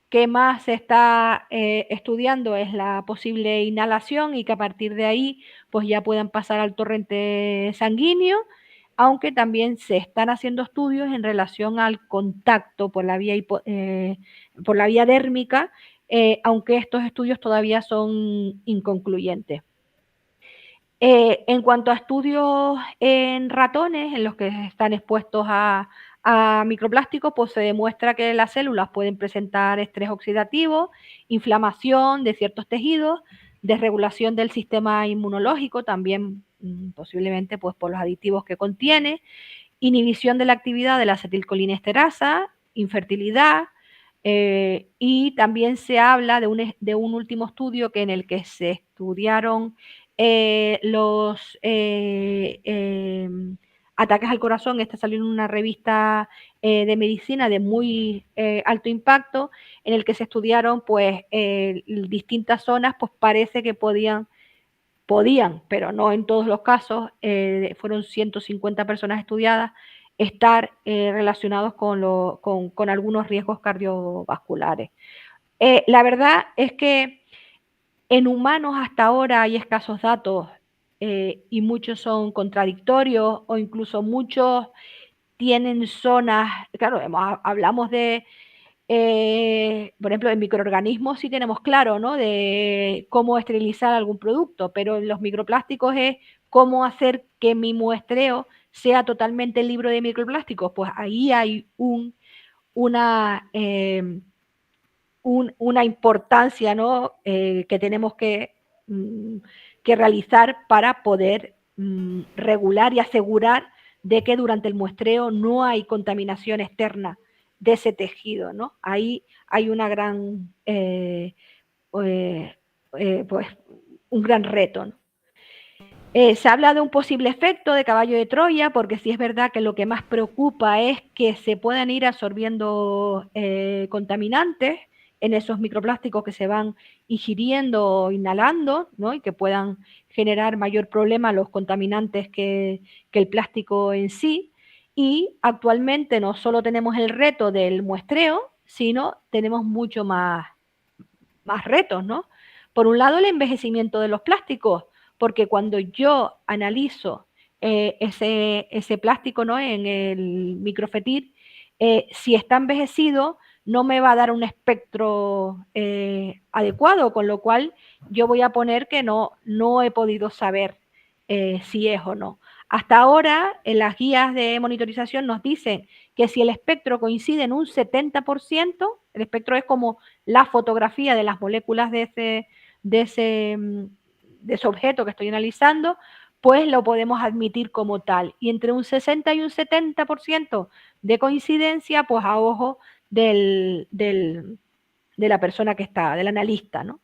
que más se está estudiando es la posible inhalación, y que a partir de ahí pues ya puedan pasar al torrente sanguíneo, aunque también se están haciendo estudios en relación al contacto por la vía dérmica, aunque estos estudios todavía son inconcluyentes. En cuanto a estudios en ratones, en los que están expuestos a microplásticos, pues se demuestra que las células pueden presentar estrés oxidativo, inflamación de ciertos tejidos, desregulación del sistema inmunológico, también posiblemente pues, por los aditivos que contiene, inhibición de la actividad de la acetilcolinesterasa, infertilidad, y también se habla de un último estudio en el que se estudiaron los ataques al corazón. Esta salió en una revista de medicina de muy alto impacto, en el que se estudiaron pues distintas zonas, pues parece que podían, pero no en todos los casos, fueron 150 personas estudiadas, estar relacionados con algunos riesgos cardiovasculares. La verdad es que en humanos hasta ahora hay escasos datos y muchos son contradictorios o incluso muchos tienen zonas, claro, hablamos de, por ejemplo, en microorganismos sí tenemos claro, ¿no? De cómo esterilizar algún producto, pero en los microplásticos es cómo hacer que mi muestreo sea totalmente libre de microplásticos. Pues ahí hay una, una importancia, ¿no? Que tenemos que realizar para poder regular y asegurar de que durante el muestreo no hay contaminación externa de ese tejido, ¿no? Ahí hay una gran, pues, un gran reto, ¿no? Se habla de un posible efecto de caballo de Troya, porque sí es verdad que lo que más preocupa es que se puedan ir absorbiendo contaminantes en esos microplásticos que se van ingiriendo o inhalando, ¿no? Y que puedan generar mayor problema los contaminantes que el plástico en sí. Y actualmente no solo tenemos el reto del muestreo, sino tenemos mucho más retos, ¿no? Por un lado, el envejecimiento de los plásticos, porque cuando yo analizo ese plástico, ¿no? En el microfetir, si está envejecido, no me va a dar un espectro adecuado, con lo cual yo voy a poner que no he podido saber si es o no. Hasta ahora, en las guías de monitorización nos dicen que si el espectro coincide en un 70%, el espectro es como la fotografía de las moléculas de ese, de ese objeto que estoy analizando, pues lo podemos admitir como tal. Y entre un 60 y un 70% de coincidencia, pues a ojo de la persona que está, del analista, ¿no?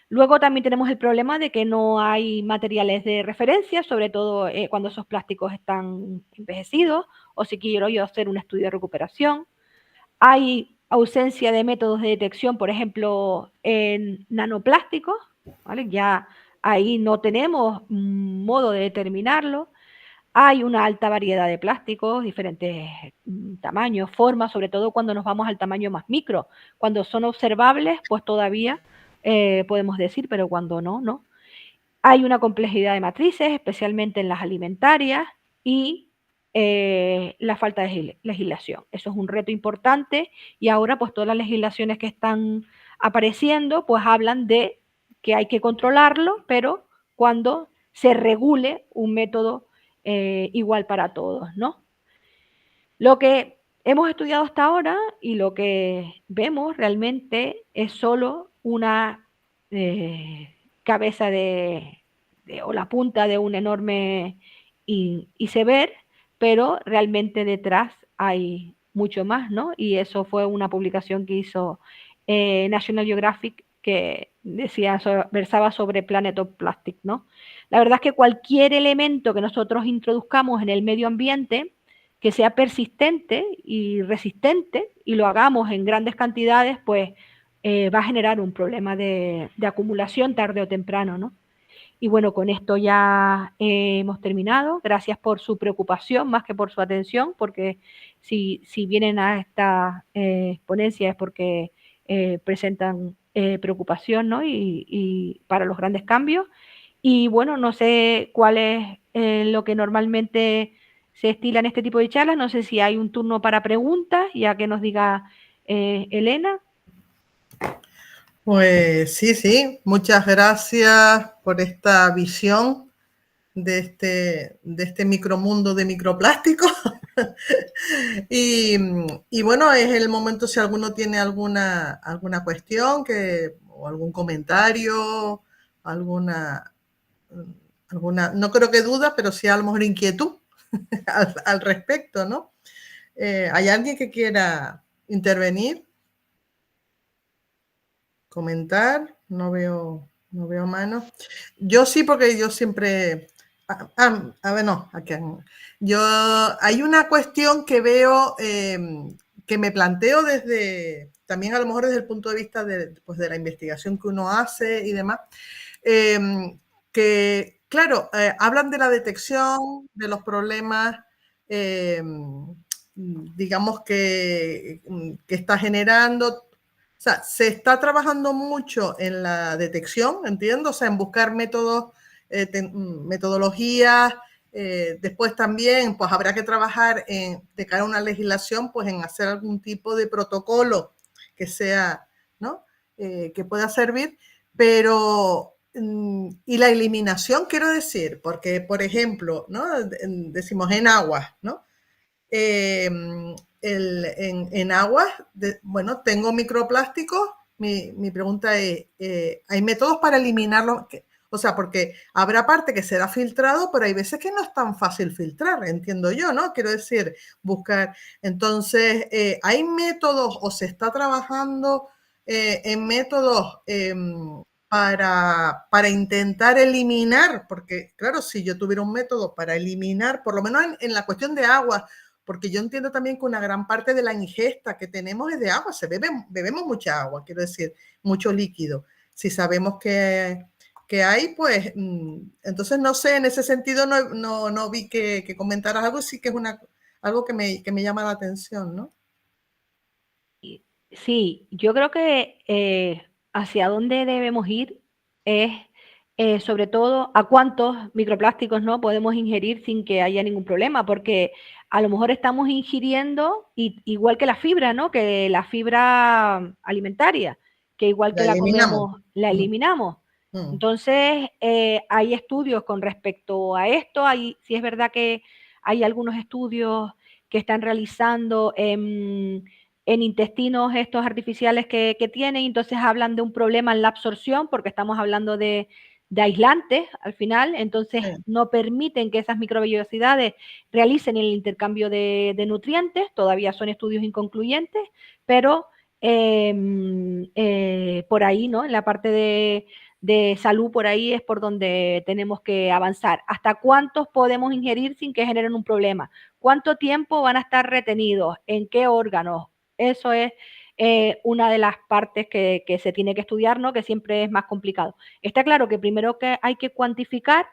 Luego también tenemos el problema de que no hay materiales de referencia, sobre todo cuando esos plásticos están envejecidos o si quiero yo hacer un estudio de recuperación. Hay ausencia de métodos de detección, por ejemplo, en nanoplásticos, ¿vale? Ya ahí no tenemos modo de determinarlo. Hay una alta variedad de plásticos, diferentes tamaños, formas, sobre todo cuando nos vamos al tamaño más micro. Cuando son observables, pues todavía podemos decir, pero cuando no, no. Hay una complejidad de matrices, especialmente en las alimentarias, y la falta de legislación. Eso es un reto importante y ahora pues todas las legislaciones que están apareciendo pues hablan de que hay que controlarlo, pero cuando se regule un método igual para todos, ¿no? Lo que hemos estudiado hasta ahora y lo que vemos realmente es solo una cabeza o la punta de un enorme iceberg, pero realmente detrás hay mucho más, ¿no? Y eso fue una publicación que hizo National Geographic que decía, versaba sobre Planet of Plastic, ¿no? La verdad es que cualquier elemento que nosotros introduzcamos en el medio ambiente que sea persistente y resistente y lo hagamos en grandes cantidades, pues va a generar un problema de acumulación tarde o temprano, ¿no? Y bueno, con esto ya hemos terminado. Gracias por su preocupación más que por su atención, porque si vienen a esta ponencia es porque presentan preocupación, ¿no? Y para los grandes cambios. Y bueno, no sé cuál es lo que normalmente se estila en este tipo de charlas. No sé si hay un turno para preguntas, ya que nos diga Elena. Pues sí, sí, muchas gracias por esta visión de este micromundo de microplástico. y bueno, es el momento si alguno tiene alguna cuestión o algún comentario, alguna, no creo que duda, pero sí a lo mejor inquietud al respecto, ¿no? ¿Hay alguien que quiera intervenir? Comentar, no veo manos. Yo sí, porque yo siempre A ver, no, aquí, yo, hay una cuestión que veo, que me planteo desde, también a lo mejor desde el punto de vista de, pues, de la investigación que uno hace y demás, que, claro, hablan de la detección de los problemas, digamos, que está generando. O sea, se está trabajando mucho en la detección, entiendo, o sea, en buscar métodos, metodologías. Después también, pues habrá que trabajar de cara a una legislación, pues en hacer algún tipo de protocolo que sea, ¿no? Que pueda servir, pero y la eliminación, quiero decir, porque, por ejemplo, ¿no? Decimos en aguas, ¿no? En aguas, bueno, tengo microplásticos. Mi pregunta es, ¿hay métodos para eliminarlo? O sea, porque habrá parte que será filtrado, pero hay veces que no es tan fácil filtrar, entiendo yo, ¿no? Quiero decir, buscar. Entonces, ¿hay métodos o se está trabajando en métodos para intentar eliminar? Porque, claro, si yo tuviera un método para eliminar, por lo menos en la cuestión de agua, porque yo entiendo también que una gran parte de la ingesta que tenemos es de agua, bebemos mucha agua, quiero decir, mucho líquido. Si sabemos que hay, pues, entonces no sé, en ese sentido no vi que comentaras algo, sí que es algo que me llama la atención, ¿no? Sí, yo creo que hacia dónde debemos ir es sobre todo a cuántos microplásticos no podemos ingerir sin que haya ningún problema, porque a lo mejor estamos ingiriendo igual que la fibra, ¿no? Que la fibra alimentaria, que igual La que la eliminamos. comemos, la Mm, eliminamos. mm. Entonces, hay estudios con respecto a esto. Sí es verdad que hay algunos estudios que están realizando en intestinos estos artificiales que tienen, entonces hablan de un problema en la absorción, porque estamos hablando de aislantes al final, entonces Sí. no permiten que esas microvellosidades realicen el intercambio de nutrientes, todavía son estudios inconcluyentes, pero por ahí, ¿no? En la parte de salud, por ahí es por donde tenemos que avanzar. ¿Hasta cuántos podemos ingerir sin que generen un problema? ¿Cuánto tiempo van a estar retenidos? ¿En qué órganos? Eso es una de las partes que se tiene que estudiar, ¿no? Que siempre es más complicado. Está claro que primero que hay que cuantificar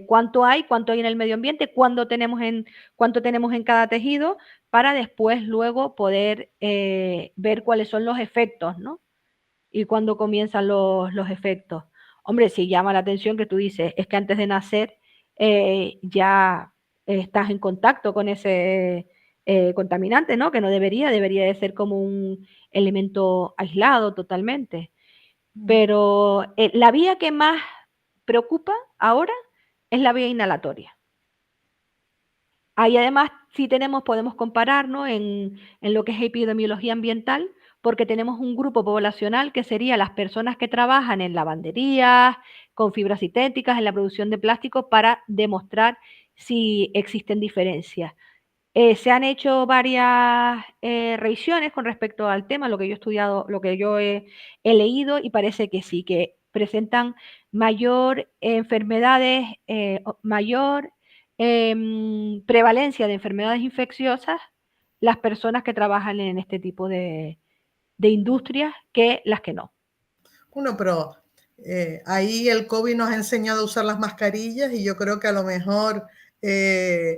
cuánto hay en el medio ambiente, cuánto tenemos en cada tejido, para después luego poder ver cuáles son los efectos, ¿no? Y cuándo comienzan los efectos. Hombre, sí llama la atención que tú dices, es que antes de nacer ya estás en contacto con ese contaminante, ¿no? Que no debería de ser como un elemento aislado totalmente. Pero la vía que más preocupa ahora es la vía inhalatoria. Ahí además sí podemos compararnos en lo que es epidemiología ambiental, porque tenemos un grupo poblacional que sería las personas que trabajan en lavanderías, con fibras sintéticas, en la producción de plástico, para demostrar si existen diferencias. Se han hecho varias revisiones con respecto al tema, lo que yo he estudiado, lo que yo he leído, y parece que sí, que presentan mayor enfermedades, mayor prevalencia de enfermedades infecciosas las personas que trabajan en este tipo de industrias que las que no. Bueno, pero ahí el COVID nos ha enseñado a usar las mascarillas y yo creo que a lo mejor,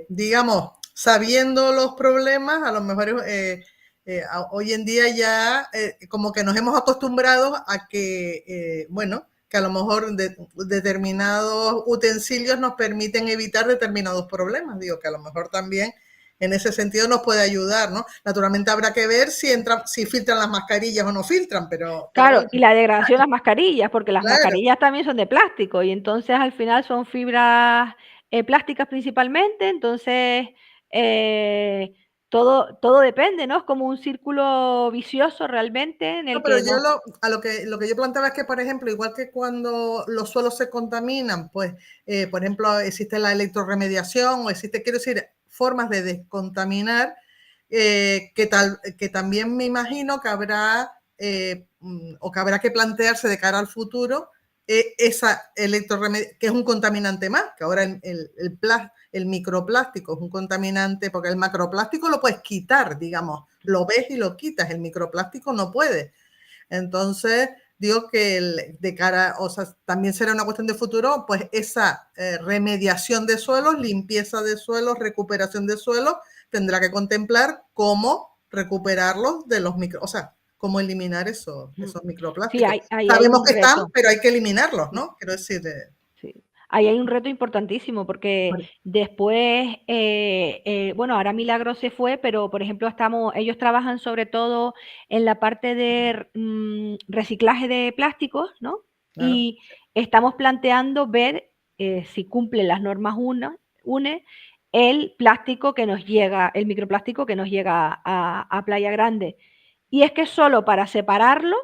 digamos, sabiendo los problemas, a lo mejor hoy en día ya como que nos hemos acostumbrado a que, bueno, que a lo mejor determinados utensilios nos permiten evitar determinados problemas. Digo que a lo mejor también en ese sentido nos puede ayudar, ¿no? Naturalmente habrá que ver si filtran las mascarillas o no filtran, pero Claro, bueno, y la degradación de las mascarillas, porque las claro. mascarillas también son de plástico y entonces al final son fibras plásticas principalmente, entonces eh, todo depende, ¿no? Es como un círculo vicioso realmente en No, el pero que yo no. lo que yo planteaba es que, por ejemplo, igual que cuando los suelos se contaminan, pues, por ejemplo, existe la electroremediación o existe, quiero decir, formas de descontaminar, que también me imagino que habrá o que habrá que plantearse de cara al futuro esa que es un contaminante más, que ahora el microplástico es un contaminante, porque el macroplástico lo puedes quitar, digamos, lo ves y lo quitas, el microplástico no puede. Entonces, digo que de cara, o sea, también será una cuestión de futuro, pues esa remediación de suelos, limpieza de suelos, recuperación de suelos, tendrá que contemplar cómo recuperarlos de los micro, o sea, cómo eliminar esos microplásticos. Sí, hay Sabemos un que están, reto. pero hay que eliminarlos, ¿no? Quiero decir... Sí. Ahí hay un reto importantísimo porque después, bueno, ahora Milagro se fue, pero por ejemplo ellos trabajan sobre todo en la parte de reciclaje de plásticos, ¿no? Claro. Y estamos planteando ver si cumple las normas UNE el plástico que nos llega, el microplástico que nos llega a Playa Grande. Y es que solo para separarlo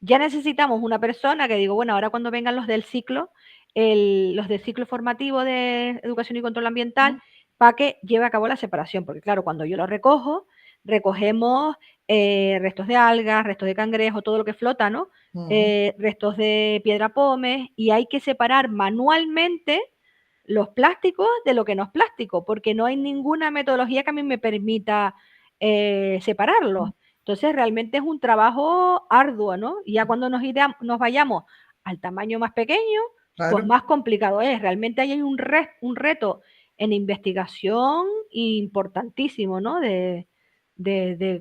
ya necesitamos una persona que digo, bueno, ahora cuando vengan los del ciclo, los del ciclo formativo de educación y control ambiental, para que lleve a cabo la separación, porque claro, cuando yo lo recojo, recogemos restos de algas, restos de cangrejo, todo lo que flota, ¿no? Restos de piedra pómez, y hay que separar manualmente los plásticos de lo que no es plástico, porque no hay ninguna metodología que a mí me permita separarlos. Entonces, realmente es un trabajo arduo, ¿no? Y ya cuando nos vayamos al tamaño más pequeño, Claro. pues más complicado es. Realmente ahí hay un reto en investigación importantísimo, ¿no? De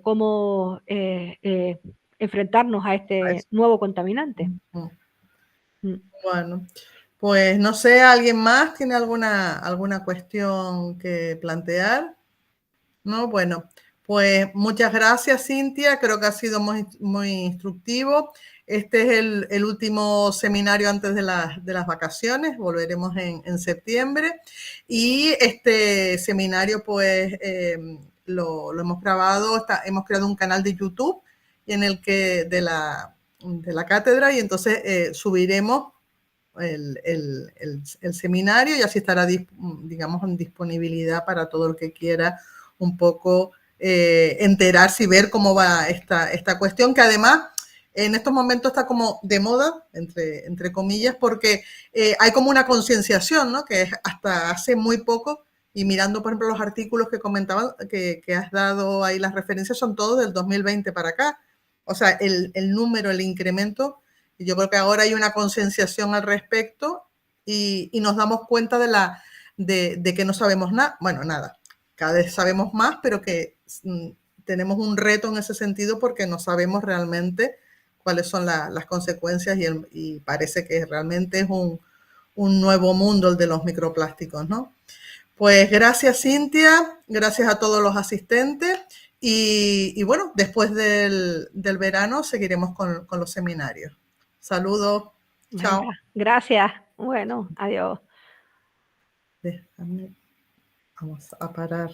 cómo enfrentarnos a este nuevo contaminante. Bueno, pues no sé, ¿alguien más tiene alguna cuestión que plantear? No, bueno, pues muchas gracias, Cintia. Creo que ha sido muy instructivo. Este es el último seminario antes de las vacaciones. Volveremos en septiembre. Y este seminario, pues, lo hemos grabado. Hemos creado un canal de YouTube en el que de la cátedra, y entonces subiremos el seminario, y así estará, digamos, en disponibilidad para todo el que quiera un poco enterarse y ver cómo va esta cuestión, que además en estos momentos está como de moda, entre comillas, porque hay como una concienciación, ¿no? Que hasta hace muy poco, y mirando, por ejemplo, los artículos que comentaban, que has dado ahí, las referencias son todos del 2020 para acá. O sea, el número, el incremento, y yo creo que ahora hay una concienciación al respecto, y nos damos cuenta de que no sabemos nada. Bueno, nada. Cada vez sabemos más, pero que tenemos un reto en ese sentido, porque no sabemos realmente cuáles son las consecuencias, y parece que realmente es un nuevo mundo el de los microplásticos, ¿no? Pues gracias, Cintia, gracias a todos los asistentes, y bueno, después del verano seguiremos con los seminarios. Saludos. Chao. Venga, gracias. Bueno, adiós. Déjame, vamos a parar.